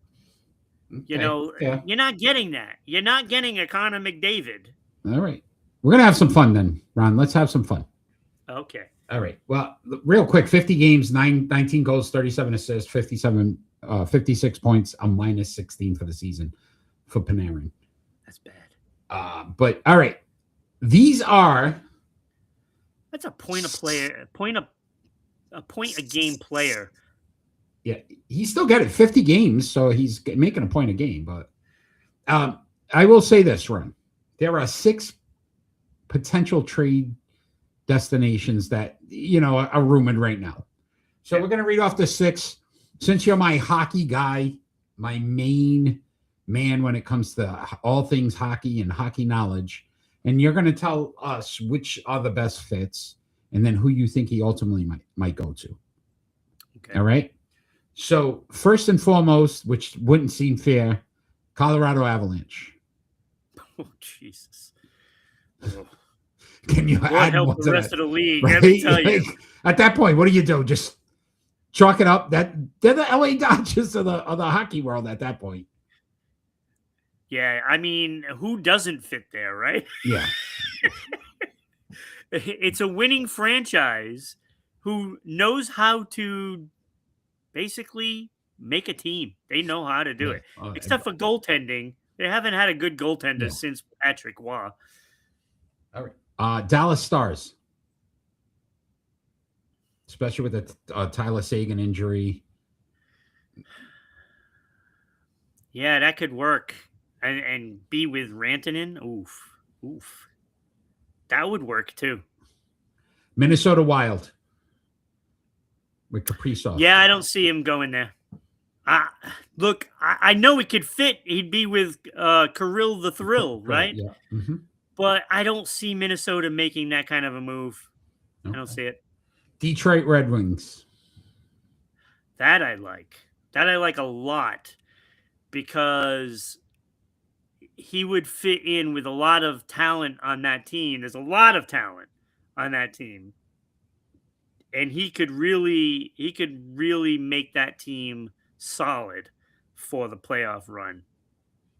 Okay. You're not getting that. You're not getting a Connor McDavid. All right. We're going to have some fun then, Ron. Let's have some fun. Okay. All right. Well, real quick, 50 games, 19 goals, 37 assists, 56 points, a minus 16 for the season for Panarin. That's bad. But all right. That's a point a game player. Yeah, he's still got it 50 games, so he's making a point a game. But I will say this, Ron. There are 6 potential trade destinations that, are rumored right now. So we're going to read off the 6. Since you're my hockey guy, my main man when it comes to all things hockey and hockey knowledge, and you're going to tell us which are the best fits and then who you think he ultimately might go to. Okay. All right? So first and foremost, which wouldn't seem fair, Colorado Avalanche. Oh, Jesus. Oh. Can you add help more the to rest that? of the league? Right? Let me tell you. At that point, what do? Just chalk it up. That they're the LA Dodgers of the hockey world at that point. Yeah, I mean, who doesn't fit there, right? Yeah. It's a winning franchise who knows how to basically make a team. They know how to do it. Except for goaltending. They haven't had a good goaltender since Patrick Waugh. All right. Dallas Stars. Especially with the Tyler Seguin injury. Yeah, that could work. And be with Rantanen. Oof. That would work too. Minnesota Wild. With Kaprizov. Yeah, I don't see him going there. Look, I know it could fit. He'd be with Kirill the Thrill, right? Yeah. Mm-hmm. But I don't see Minnesota making that kind of a move. Okay. I don't see it. Detroit Red Wings. That I like. That I like a lot because he would fit in with a lot of talent on that team. There's a lot of talent on that team. And he could really make that team solid for the playoff run.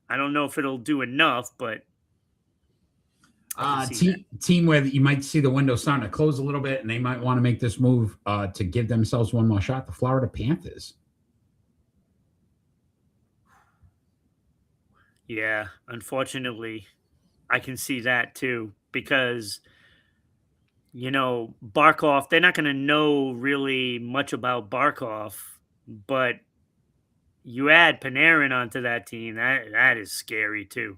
I don't know if it'll do enough, but team where you might see the window starting to close a little bit and they might want to make this move to give themselves one more shot, the Florida Panthers. Yeah, unfortunately, I can see that too because, Barkov, they're not going to know really much about Barkov, but you add Panarin onto that team, that is scary too.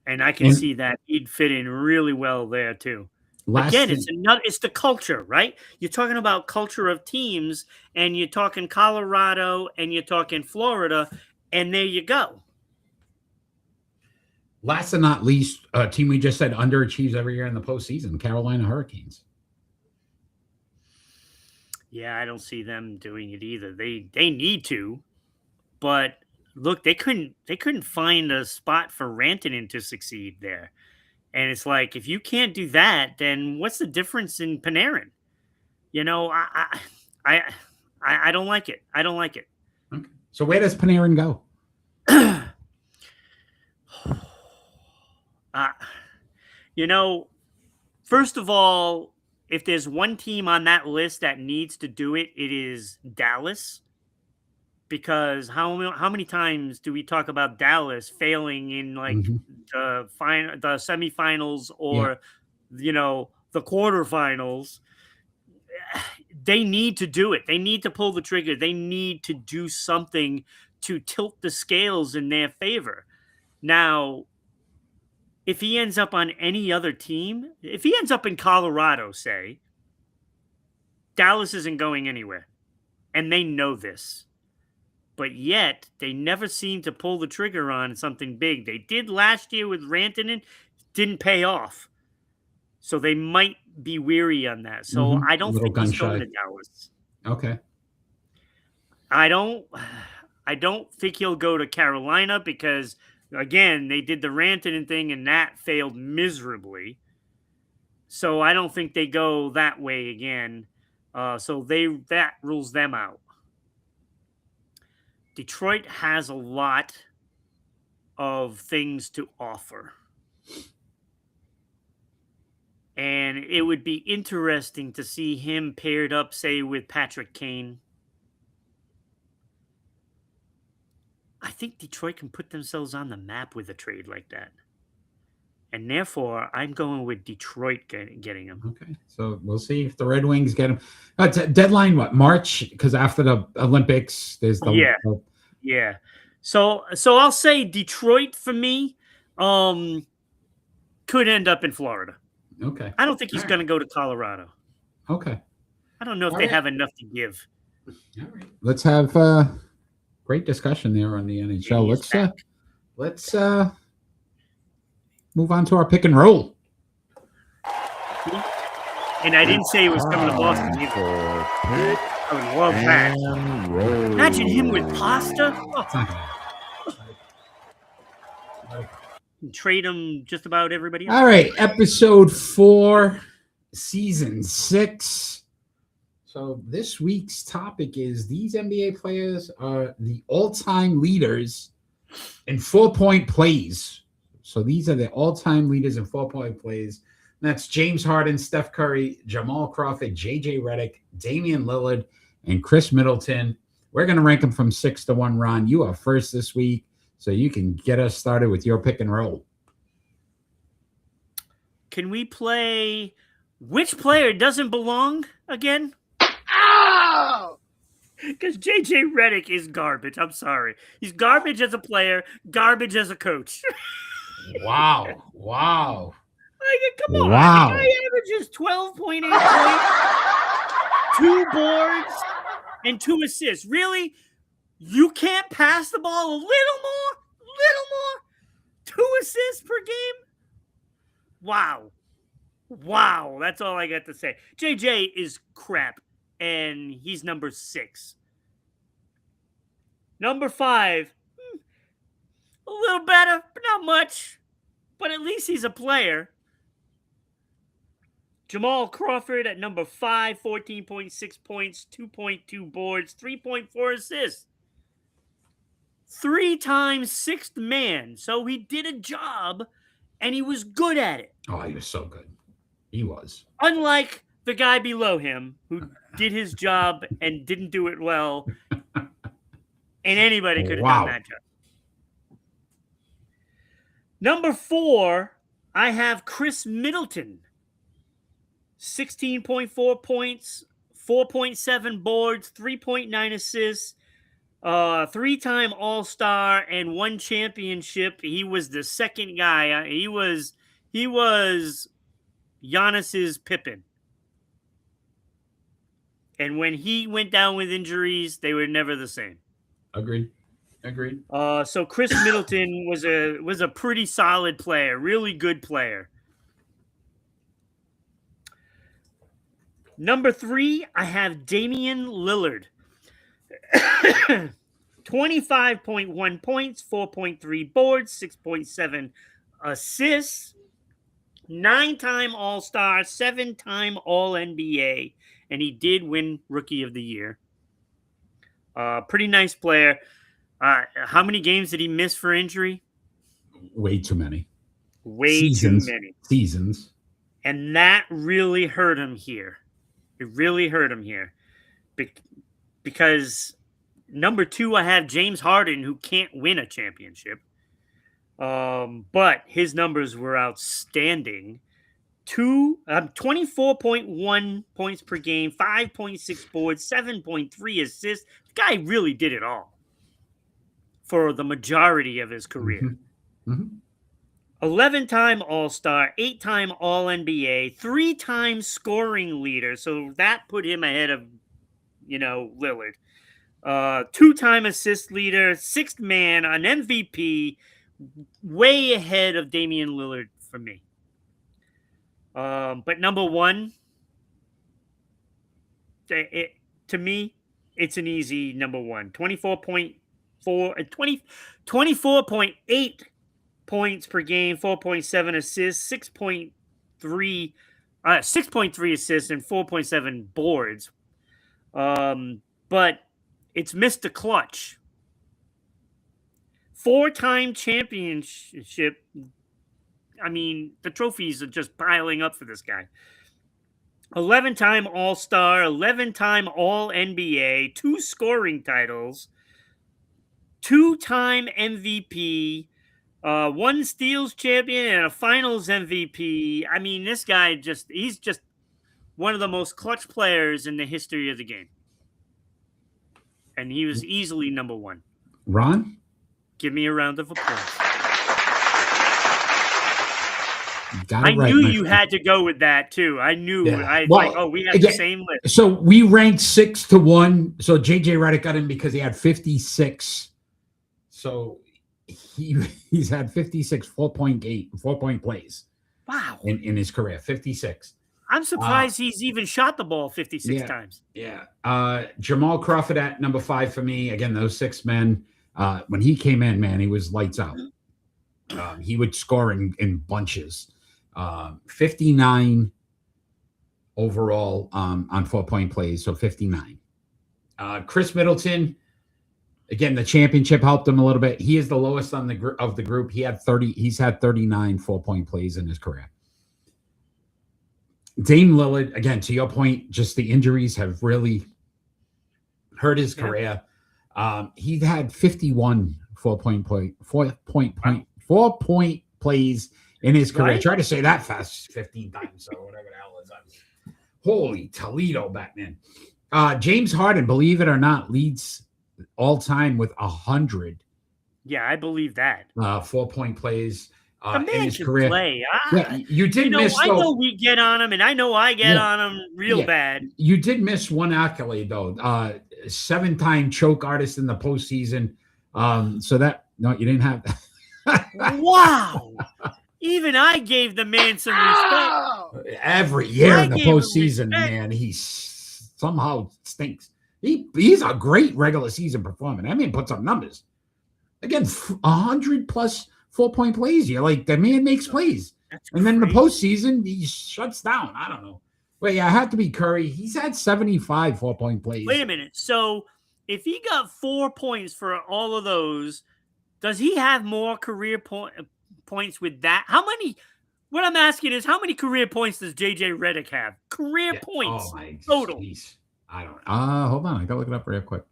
And I can see that he'd fit in really well there too. Again, it's the culture, right? You're talking about culture of teams, and you're talking Colorado, and you're talking Florida, and there you go. Last and not least, a team we just said underachieves every year in the postseason, Carolina Hurricanes. Yeah, I don't see them doing it either. They need to, but look, they couldn't find a spot for Rantanen to succeed there. And it's like, if you can't do that, then what's the difference in Panarin? You know, I, I don't like it. I don't like it. Okay. So where does Panarin go? You know, first of all, if there's one team on that list that needs to do it, it is Dallas. Because how many times do we talk about Dallas failing in like the semifinals or the quarterfinals? They need to do it. They need to pull the trigger. They need to do something to tilt the scales in their favor. Now, if he ends up on any other team, if he ends up in Colorado, say, Dallas isn't going anywhere. And they know this. But yet, they never seem to pull the trigger on something big. They did last year with Rantanen, didn't pay off. So they might be weary on that. So I don't think he's going to Dallas. Okay. I don't think he'll go to Carolina because, again, they did the Rantanen thing and that failed miserably. So I don't think they go that way again. So that rules them out. Detroit has a lot of things to offer. And it would be interesting to see him paired up, say, with Patrick Kane. I think Detroit can put themselves on the map with a trade like that. And therefore, I'm going with Detroit getting him. Okay. So we'll see if the Red Wings get him. Deadline, what, March? Because after the Olympics, there's the... Yeah. So I'll say Detroit for me could end up in Florida. Okay. I don't think he's going to go to Colorado. Okay. I don't know if they have enough to give. All right. Let's have great discussion there on the NHL. Let's move on to our pick and roll. And I didn't say it was coming to Boston either. I would love that. Imagine him with pasta. Trade him just about everybody else. All right, episode 4, season 6. So this week's topic is these NBA players are the all-time leaders in 4-point plays. So these are the all-time leaders in 4-point plays. That's James Harden, Steph Curry, Jamal Crawford, JJ Redick, Damian Lillard, and Chris Middleton. We're going to rank them from 6 to 1. Ron, you are first this week, so you can get us started with your pick and roll. Can we play which player doesn't belong again? Because JJ Redick is garbage. I'm sorry. He's garbage as a player, garbage as a coach. Wow. Like, come on. Wow. The guy averages 12.8 points, 2 boards, and 2 assists. Really? You can't pass the ball a little more? 2 assists per game? Wow. That's all I got to say. JJ is crap, and he's number 6. Number 5, a little better, but not much. But at least he's a player. Jamal Crawford at number 5, 14.6 points, 2.2 boards, 3.4 assists. 3 times 6th man. So he did a job, and he was good at it. Oh, he was so good. He was. Unlike the guy below him, who did his job and didn't do it well. And anybody could have done that job. Number 4, I have Chris Middleton. 16.4 points, 4.7 boards, 3.9 assists, 3-time All-Star, and 1 championship. He was the second guy. He was Giannis's Pippen. And when he went down with injuries, they were never the same. Agreed. Agreed. So Chris Middleton was a pretty solid player, really good player. Number 3, I have Damian Lillard. 25.1 points, 4.3 boards, 6.7 assists, 9-time All-Star, 7-time All-NBA, and he did win Rookie of the Year. Pretty nice player. How many games did he miss for injury? Way too many. Way too many. Seasons. And that really hurt him here. It really hurt him here. Because number 2, I have James Harden, who can't win a championship. But his numbers were outstanding. 24.1 points per game, 5.6 boards, 7.3 assists. The guy really did it all for the majority of his career. 11-time All-Star, 8-time All-NBA, 3-time scoring leader. So that put him ahead of, Lillard. 2-time assist leader, 6th man, an MVP, way ahead of Damian Lillard for me. But number 1, to me, it's an easy number 1. 24.8 points per game, 4.7 assists, 6.3 assists, and 4.7 boards. But it's Mr. Clutch. 4-time championship. I mean, the trophies are just piling up for this guy. 11-time All-Star, 11-time All-NBA, 2 scoring titles, 2-time MVP, 1 steals champion, and a finals MVP. I mean, this guy he's just one of the most clutch players in the history of the game. And he was easily number 1. Ron? Give me a round of applause. I knew you had to go with that too. I knew. Yeah. We have the same list. So we ranked 6-1. So JJ Redick got in because he had 56. So he's had 56 4-point plays. Wow. In his career, 56. I'm surprised he's even shot the ball 56 times. Yeah. Jamal Crawford at number 5 for me. Again, those 6 men. When he came in, man, he was lights out. He would score in bunches. 59 overall on 4-point plays, so 59. Chris Middleton, again, the championship helped him a little bit. He is the lowest of the group. He's had 39 4-point plays in his career. Dame Lillard, again, to your point, just the injuries have really hurt his career. He had 51 4-point plays in his career. Right? Try to say that fast 15 times or whatever the hell is that. Holy Toledo, Batman. James Harden, believe it or not, leads all time with 100. Yeah, I believe that. 4-point plays the man in his can career. play. You did miss. I know we get on him, and I know I get on him real bad. You did miss one accolade though. 7-time choke artist in the postseason. So that you didn't have that. Wow. Even I gave the man some respect. Every year in the postseason, man, he somehow stinks. He's a great regular season performer. I mean, puts up numbers. Again, 100 plus 4-point plays. You're like, the man makes plays. And then in the postseason, he shuts down. I don't know. But yeah, it had to be Curry. He's had 75 4-point plays. Wait a minute. So if he got 4 points for all of those, does he have more career points with that? How many? What I'm asking is, how many career points does JJ Redick have? Career points total. Geez. I don't. Hold on. I gotta look it up real quick.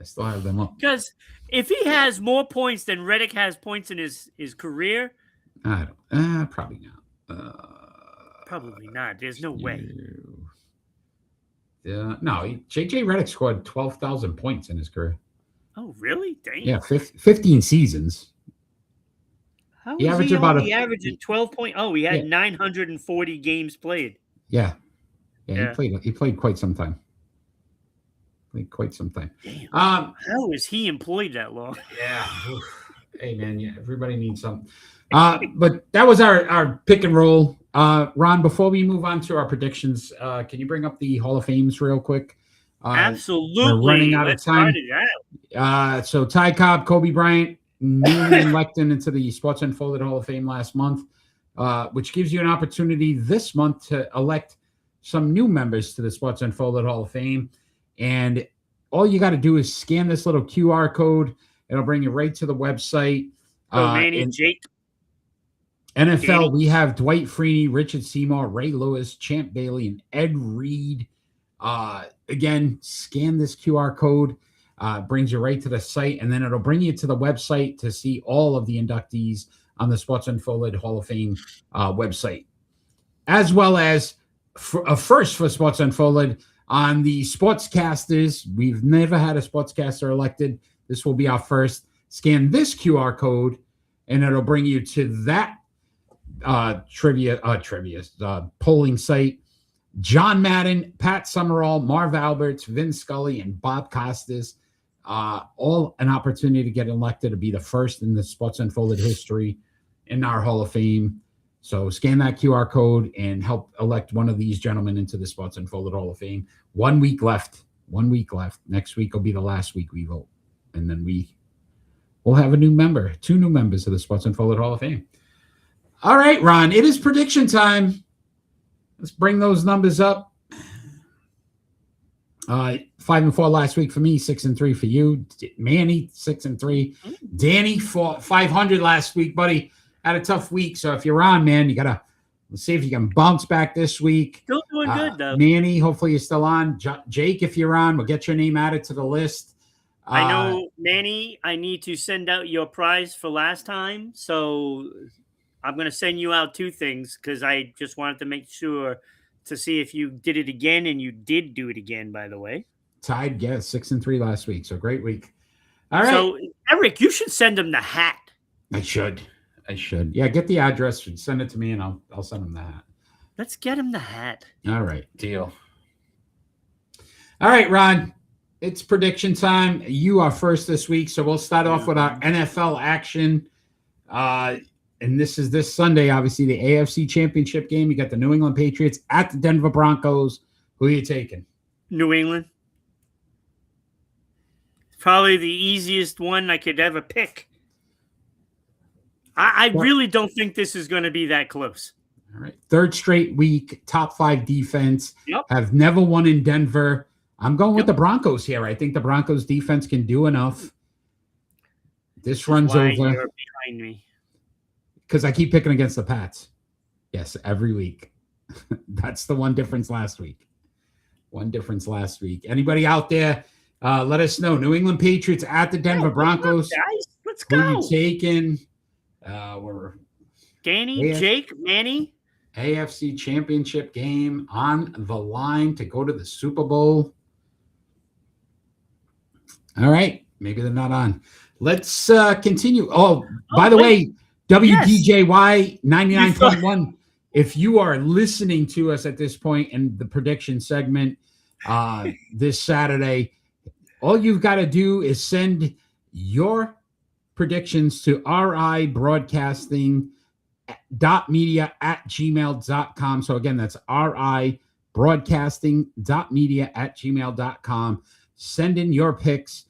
I still have them up. Because if he has more points than Redick has points in his career, I don't. Probably not. Probably not. There's no way. Yeah. No. JJ Redick scored 12,000 points in his career. Oh, really? Dang. Yeah, 15 seasons. He averaged 12 points. Oh, he had 940 games played. Yeah. He played quite some time. Played quite some time. Damn. How is he employed that long? Yeah. Hey, man. Yeah, everybody needs something. But that was our pick and roll. Ron, before we move on to our predictions, can you bring up the Hall of Fames real quick? Absolutely. We're running out of time. So Ty Cobb, Kobe Bryant, newly elected into the Sports Unfolded Hall of Fame last month, which gives you an opportunity this month to elect some new members to the Sports Unfolded Hall of Fame. And all you got to do is scan this little QR code. It'll bring you right to the website. Manny, Jake. NFL, Danny. we have Dwight Freeney, Richard Seymour, Ray Lewis, Champ Bailey, and Ed Reed. Again, scan this QR code. Brings you right to the site, and then it'll bring you to the website to see all of the inductees on the Sports Unfolded Hall of Fame website, as well as a first for Sports Unfolded on the Sportscasters. We've never had a Sportscaster elected. This will be our first. Scan this QR code, and it'll bring you to that polling site. John Madden, Pat Summerall, Marv Alberts, Vin Scully, and Bob Costas, all an opportunity to get elected to be the first in the Sports Unfolded history in our Hall of Fame. So scan that QR code and help elect one of these gentlemen into the Sports Unfolded Hall of Fame. 1 week left. 1 week left. Next week will be the last week we vote. And then we'll have a new member, 2 new members of the Sports Unfolded Hall of Fame. All right, Ron, it is prediction time. Let's bring those numbers up. 5-4 last week for me, 6-3 for you. Manny, 6-3. Danny, 500 last week, buddy. Had a tough week, so if you're on, man, let's see if you can bounce back this week. Still doing good, though. Manny, hopefully you're still on. Jake, if you're on, we'll get your name added to the list. I know, Manny, I need to send out your prize for last time, so I'm going to send you out 2 things because I just wanted to make sure to see if you did it again, and you did do it again, by the way. Tied, yeah, 6-3 last week, so great week. All right. So, Eric, you should send him the hat. I should. Yeah, get the address and send it to me, and I'll send him the hat. Let's get him the hat. All right, deal. All right, Ron, it's prediction time. You are first this week, so we'll start off with our NFL action. And this is this Sunday, obviously, the AFC Championship game. You got the New England Patriots at the Denver Broncos. Who are you taking? New England. Probably the easiest one I could ever pick. I really don't think this is going to be that close. All right. 3rd straight week, top 5 defense. Yep. Have never won in Denver. I'm going with the Broncos here. I think the Broncos defense can do enough. This runs over. You're behind me. Because I keep picking against the Pats. Yes, every week. That's the one difference last week. Anybody out there, let us know. New England Patriots at the Denver Broncos. Guys, let's Who go. you taking? We're Danny, Jake, Manny. AFC Championship game on the line to go to the Super Bowl. All right. Maybe they're not on. Let's continue. By the way, WDJY 99.1. If you are listening to us at this point in the prediction segment this Saturday, all you've got to do is send your predictions to RIBroadcasting.media@gmail.com. So again, that's RIBroadcasting.media@gmail.com. Send in your picks.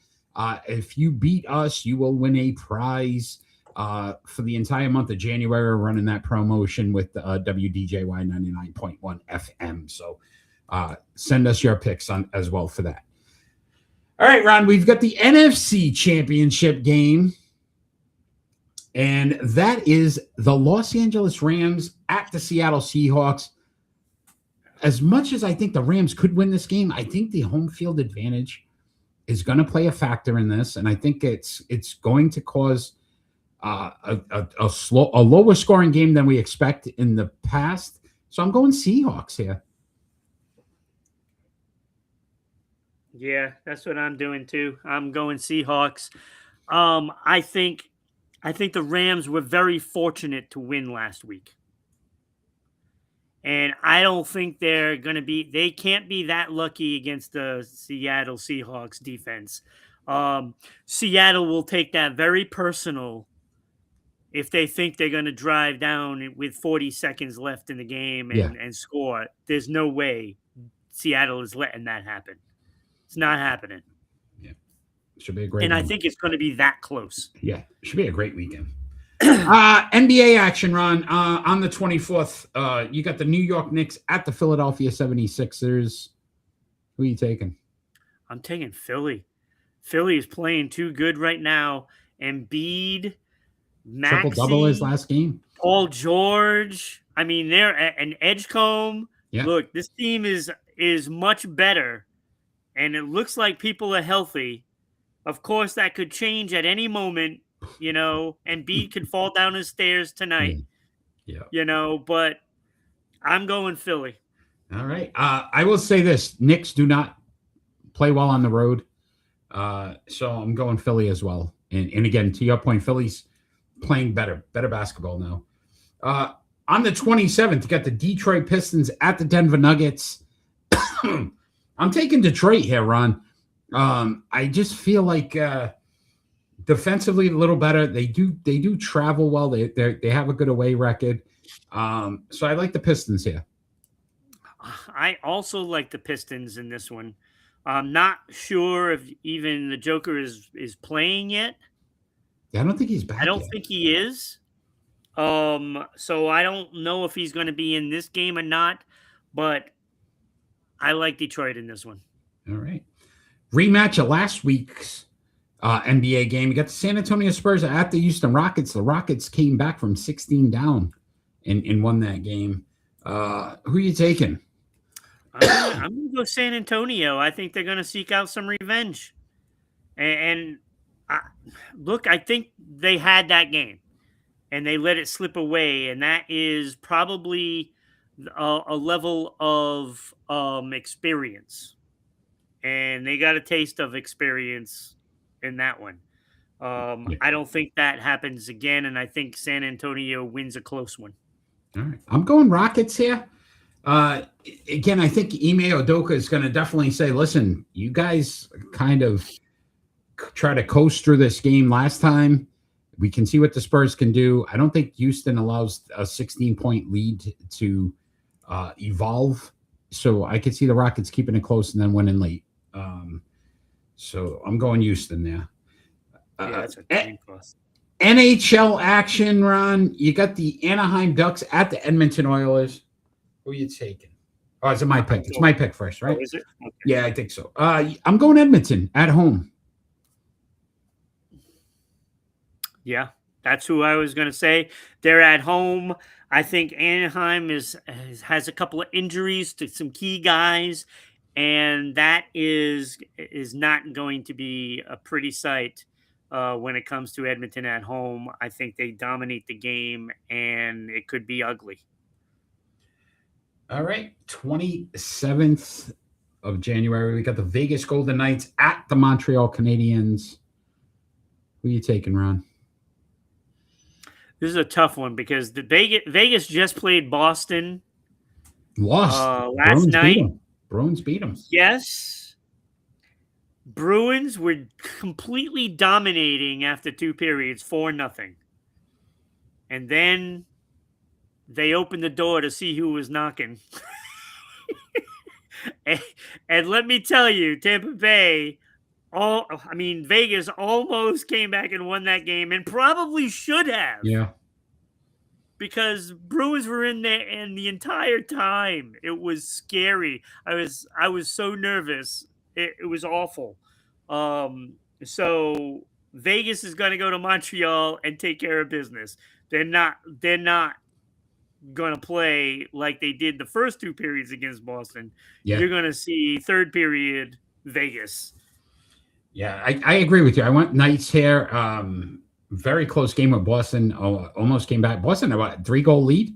If you beat us, you will win a prize for the entire month of January. We're running that promotion with WDJY 99.1 FM. So send us your picks on as well for that. All right, Ron, we've got the NFC Championship game. And that is the Los Angeles Rams at the Seattle Seahawks. As much as I think the Rams could win this game, I think the home field advantage is going to play a factor in this. And I think it's going to cause a lower scoring game than we expect in the past. So I'm going Seahawks here. Yeah, that's what I'm doing too. I'm going Seahawks. I think the Rams were very fortunate to win last week. And I don't think they're going to be, they can't be that lucky against the Seattle Seahawks defense. Seattle will take that very personal if they think they're going to drive down with 40 seconds left in the game and score. There's no way Seattle is letting that happen. It's not happening. Yeah. Should be a great And one. I think it's going to be that close. Yeah. Should be a great weekend. NBA action, Ron. On the 24th, you got the New York Knicks at the Philadelphia 76ers. Who are you taking? I'm taking Philly. Philly is playing too good right now. Embiid, Maxey, Triple-double his last game. Paul George. I mean, they're an Edgecombe. Yeah. Look, this team is much better, and it looks like people are healthy. Of course, that could change at any moment, you know, and Embiid could fall down the stairs tonight. Yeah. You know, but I'm going Philly. All right. I will say this. Knicks do not play well on the road. So I'm going Philly as well. And again, to your point, Philly's playing better basketball now. On the 27th, you got the Detroit Pistons at the Denver Nuggets. I'm taking Detroit here, Ron. I just feel like defensively a little better. They do travel well. They have a good away record. So I like the Pistons here. I also like the Pistons in this one. I'm not sure if even the Joker is playing yet. Yeah, I don't think he's back. I don't yet. think he is. So I don't know if he's going to be in this game or not, but I like Detroit in this one. All right. Rematch of last week's NBA game. You got the San Antonio Spurs at the Houston Rockets. The Rockets came back from 16 down and won that game. Who are you taking? I'm going to go San Antonio. I think they're going to seek out some revenge. And look, I think they had that game and they let it slip away. And that is probably a level of experience. And they got a taste of experience in that one. I don't think that happens again. And I think San Antonio wins a close one. All right. I'm going Rockets here. Again, I think Ime Udoka is going to definitely say, listen, you guys kind of try to coast through this game last time. We can see what the Spurs can do. I don't think Houston allows a 16-point lead to evolve. So I could see the Rockets keeping it close and then winning late. So I'm going Houston there. Yeah, that's a game cost. NHL action, Ron. You got the Anaheim Ducks at the Edmonton Oilers. Who are you taking? Oh, is it my pick? It's my pick first, right? Oh, is it? Okay. Yeah, I think so. I'm going Edmonton at home. Yeah, that's who I was going to say. They're at home. I think Anaheim has a couple of injuries to some key guys, and that is not going to be a pretty sight when it comes to Edmonton at home. I think they dominate the game, and it could be ugly. All right, 27th of January, we got the Vegas Golden Knights at the Montreal Canadiens. Who are you taking, Ron? This is a tough one because the Vegas just played Boston. Lost last night. Bruins beat them. Yes. Bruins were completely dominating after 2 periods, 4-0. And then they opened the door to see who was knocking. and let me tell you, Tampa Bay, Vegas almost came back and won that game and probably should have. Yeah. Because Bruins were in there and the entire time. It was scary. I was so nervous. It was awful. So Vegas is going to go to Montreal and take care of business. They're not going to play like they did the first 2 periods against Boston. Yeah. You're going to see 3rd period Vegas. Yeah, I agree with you. I went Knights here. Very close game with Boston. Almost came back. Boston about 3-goal lead.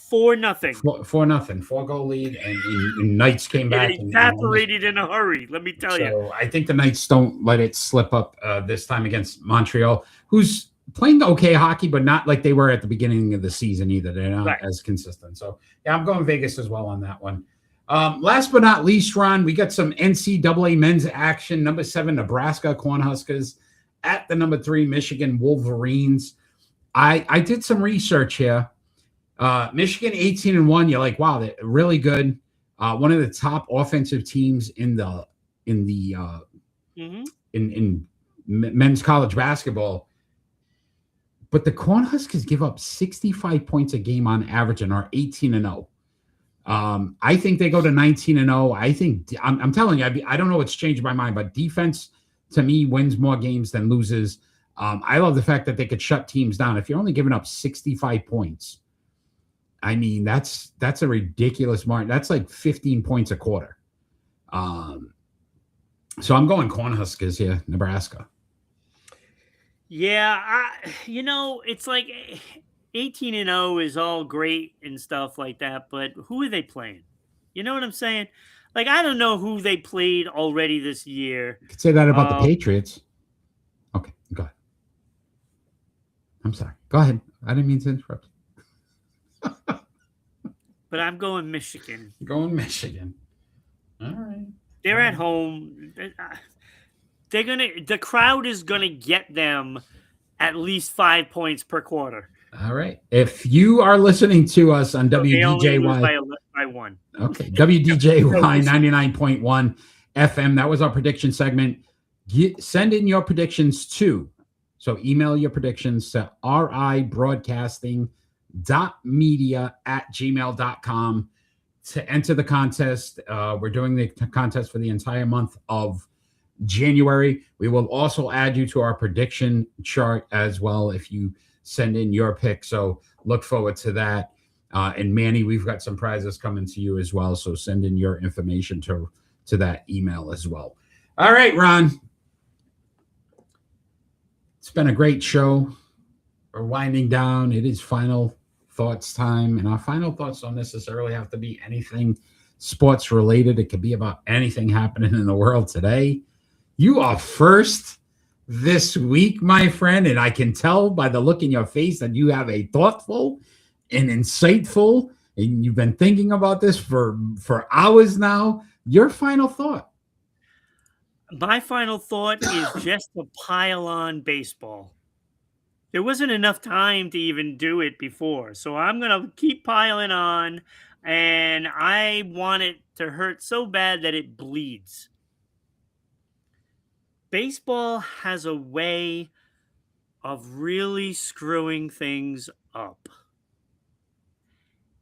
4-0. 4-0. 4-goal lead, and Knights came back. It evaporated in a hurry. Let me tell you. So I think the Knights don't let it slip up this time against Montreal, who's playing okay hockey, but not like they were at the beginning of the season either. They're not Right. as consistent. So, yeah, I'm going Vegas as well on that one. Last but not least, Ron, we got some NCAA men's action. Number 7, Nebraska Cornhuskers at the number 3, Michigan Wolverines. I did some research here. Michigan 18-1. You're like, wow, they're really good. One of the top offensive teams in men's college basketball. But the Cornhuskers give up 65 points a game on average and are 18-0. I think they go to 19-0. I think I'm telling you, I don't know what's changed my mind, but defense to me wins more games than loses. I love the fact that they could shut teams down. If you're only giving up 65 points, I mean that's a ridiculous margin. That's like 15 points a quarter. So I'm going Cornhuskers here, Nebraska. Yeah, it's like 18-0 is all great and stuff like that, but who are they playing? You know what I'm saying? Like, I don't know who they played already this year. You could say that about the Patriots. Okay, go ahead. I'm sorry. Go ahead. I didn't mean to interrupt. But I'm going Michigan. Going Michigan. All right. They're at home. The crowd is gonna get them at least 5 points per quarter. All right. If you are listening to us on So WDJY by 1. Okay, WDJY 99.1 FM. That was our prediction segment. Send in your predictions too. So email your predictions to ribroadcasting.media@gmail.com to enter the contest. We're doing the contest for the entire month of January. We will also add you to our prediction chart as well if you send in your pick. So look forward to that. And Manny, we've got some prizes coming to you as well. So send in your information to that email as well. All right, Ron. It's been a great show. We're winding down. It is final thoughts time. And our final thoughts don't necessarily have to be anything sports related. It could be about anything happening in the world today. You are first this week, my friend. And I can tell by the look in your face that you have a thoughtful and insightful, and you've been thinking about this for hours now. Your final thought. My final thought is just to pile on baseball. There wasn't enough time to even do it before, so I'm going to keep piling on, and I want it to hurt so bad that it bleeds. Baseball has a way of really screwing things up.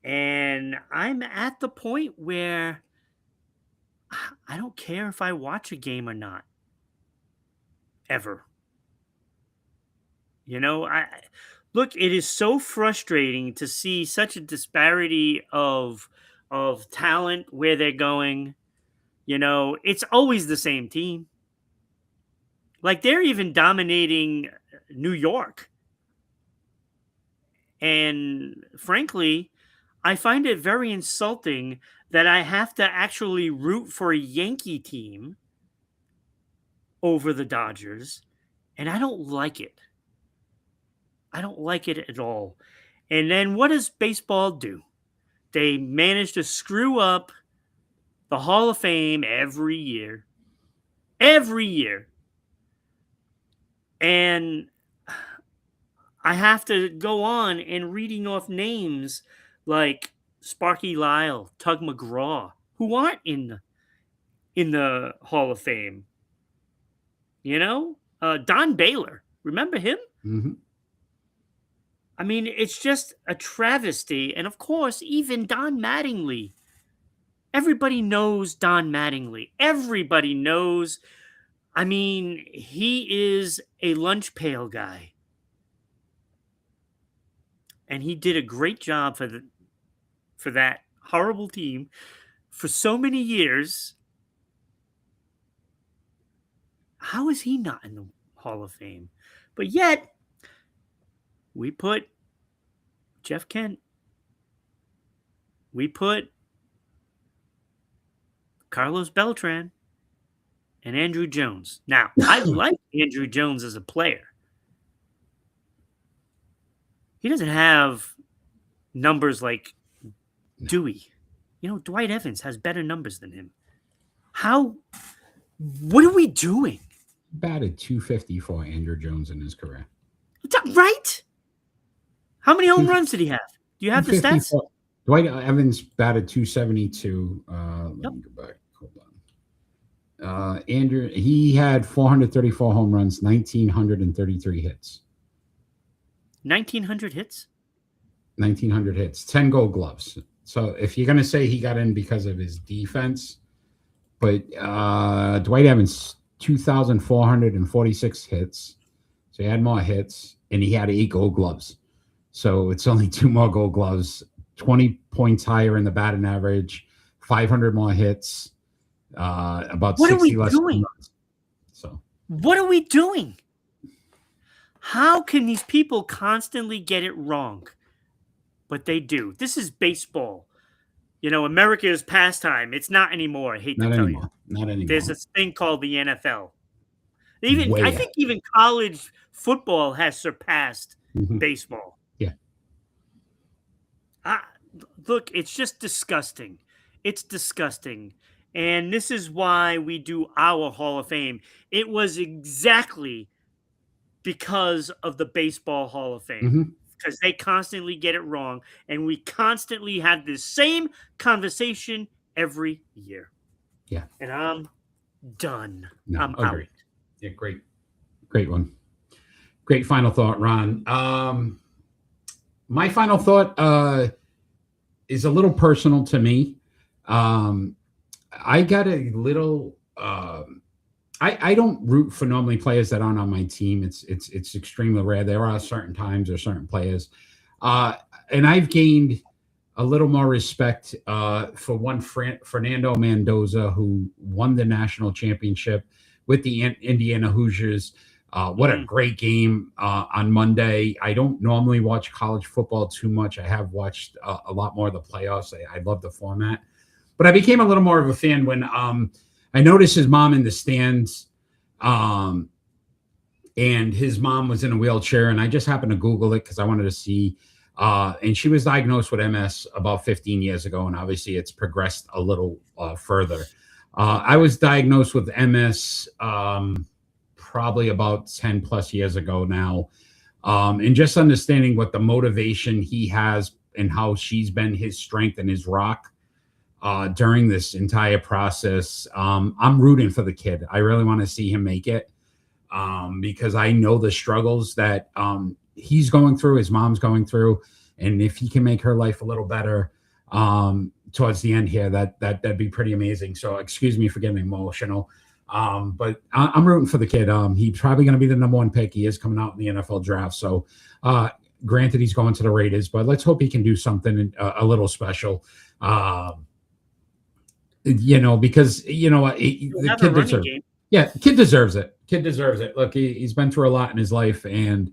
And I'm at the point where I don't care if I watch a game or not. Ever. Look, it is so frustrating to see such a disparity of talent where they're going. It's always the same team. Like, they're even dominating New York. And frankly, I find it very insulting that I have to actually root for a Yankee team over the Dodgers, and I don't like it. I don't like it at all. And then what does baseball do? They manage to screw up the Hall of Fame every year. Every year. And I have to go on and reading off names like Sparky Lyle, Tug McGraw, who aren't in the Hall of Fame. Don Baylor. Remember him? Mm-hmm. I mean, it's just a travesty. And of course, even Don Mattingly. Everybody knows Don Mattingly. Everybody knows. I mean, he is a lunch pail guy. And he did a great job for that horrible team for so many years. How is he not in the Hall of Fame? But yet, we put Jeff Kent. We put Carlos Beltran and Andrew Jones. Now, I like Andrew Jones as a player. He doesn't have numbers like Dewey. Dwight Evans has better numbers than him. What are we doing? Batted 250 for Andrew Jones in his career. Right? How many home runs did he have? Do you have the stats? Dwight Evans batted 272. Let me go back. Hold on. Andrew, he had 434 home runs, 1,933 hits. 1,900 hits? 1,900 hits, 10 Gold Gloves. So if you're going to say he got in because of his defense, but Dwight Evans, 2,446 hits. So he had more hits, and he had 8 Gold Gloves. So it's only 2 more Gold Gloves, 20 points higher in the batting average, 500 more hits, about 60 less doing? runs. So what are we doing? How can these people constantly get it wrong? But they do. This is baseball. America's pastime. It's not anymore. I hate to tell you. Not anymore. There's a thing called the NFL. I think even college football has surpassed baseball. Yeah. Look, it's just disgusting. It's disgusting. And this is why we do our Hall of Fame. It was exactly because of the Baseball Hall of Fame. Because they constantly get it wrong. And we constantly have this same conversation every year. Yeah. And I'm done. No, I'm agreed. out. Yeah, great one. Great final thought, Ron. My final thought is a little personal to me. I got a little. I don't root for normally players that aren't on my team. It's extremely rare. There are certain times or certain players, and I've gained a little more respect for one Fernando Mendoza, who won the national championship with the Indiana Hoosiers. What a great game on Monday. I don't normally watch college football too much. I have watched a lot more of the playoffs. I love the format. But I became a little more of a fan when I noticed his mom in the stands, and his mom was in a wheelchair, and I just happened to Google it because I wanted to see. And she was diagnosed with MS about 15 years ago, and obviously it's progressed a little further. I was diagnosed with MS probably about 10 plus years ago now. And just understanding what the motivation he has and how she's been his strength and his rock during this entire process. I'm rooting for the kid. I really want to see him make it because I know the struggles that he's going through, his mom's going through. And if he can make her life a little better towards the end here, that'd be pretty amazing. So excuse me for getting emotional. But I'm rooting for the kid. He's probably going to be the number 1 pick. He is coming out in the NFL draft. So granted, he's going to the Raiders, but let's hope he can do something a little special. Because the kid deserves it. Yeah, kid deserves it. Kid deserves it. Look, he's been through a lot in his life, and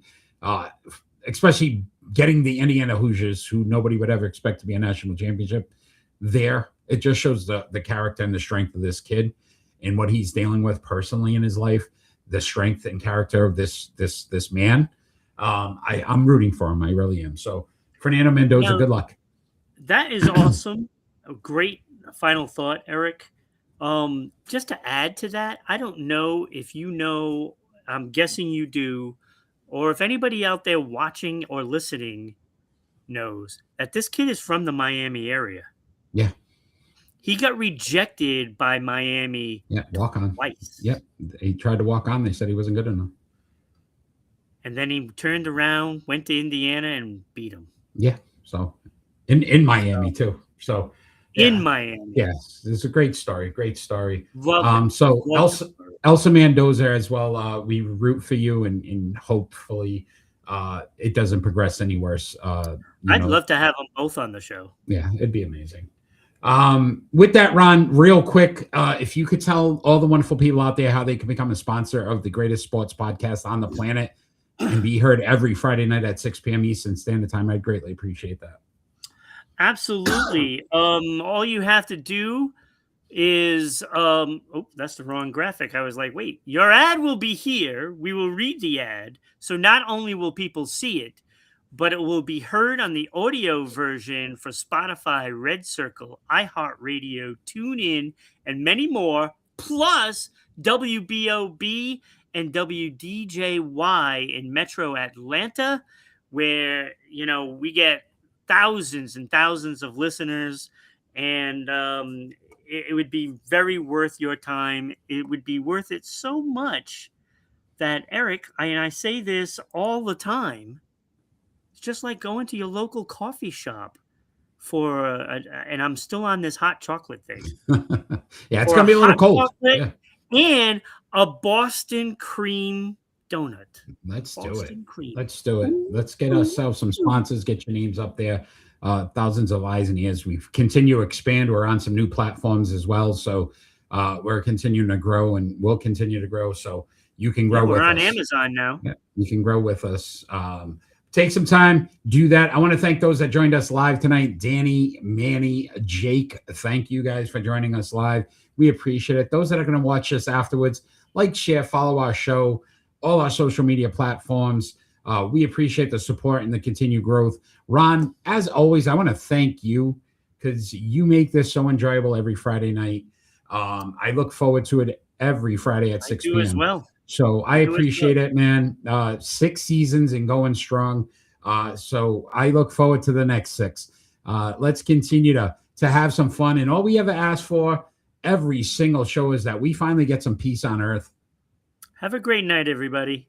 especially getting the Indiana Hoosiers, who nobody would ever expect to be a national championship, there. It just shows the character and the strength of this kid and what he's dealing with personally in his life, the strength and character of this man. I'm rooting for him. I really am. So, Fernando Mendoza, good luck. That is awesome. A great final thought, Eric. Just to add to that, I don't know if you know, I'm guessing you do, or if anybody out there watching or listening knows that this kid is from the Miami area. Yeah. He got rejected by Miami. Yeah, walk on. Twice. Yep. He tried to walk on. They said he wasn't good enough. And then he turned around, went to Indiana, and beat him. Yeah. So in Miami too. So in Miami. Yes. It's a great story. Great story. So Elsa Mendoza as well. We root for you and hopefully it doesn't progress any worse. I'd love to have them both on the show. Yeah, it'd be amazing. With that, Ron, real quick, if you could tell all the wonderful people out there how they can become a sponsor of the greatest sports podcast on the planet and be heard every Friday night at 6 p.m. Eastern Standard Time, I'd greatly appreciate that. Absolutely. All you have to do is that's the wrong graphic. I was like, wait, your ad will be here. We will read the ad. So not only will people see it, but it will be heard on the audio version for Spotify, Red Circle, iHeartRadio, TuneIn, and many more, plus WBOB and WDJY in Metro Atlanta, where, we get thousands and thousands of listeners, and it would be very worth your time. It would be worth it so much that, Eric, I say this all the time, it's just like going to your local coffee shop and I'm still on this hot chocolate thing. Yeah, it's going to be a little cold. Yeah. And a Boston cream donut. Let's do it. Cream. Let's do it. Let's get ourselves some sponsors, get your names up there. Thousands of eyes and ears. We continue to expand. We're on some new platforms as well. So we're continuing to grow, and we'll continue to grow. So you can grow with us. We're on Amazon now. Yeah, you can grow with us. Take some time, do that. I want to thank those that joined us live tonight. Danny, Manny, Jake, thank you guys for joining us live. We appreciate it. Those that are going to watch us afterwards, like, share, follow our show, all our social media platforms. We appreciate the support and the continued growth. Ron, as always, I want to thank you because you make this so enjoyable every Friday night. I look forward to it every Friday at 6 p.m. as well. So I appreciate it, man. 6 seasons and going strong. So I look forward to the next 6. Let's continue to have some fun. And all we ever ask for every single show is that we finally get some peace on earth. Have a great night, everybody.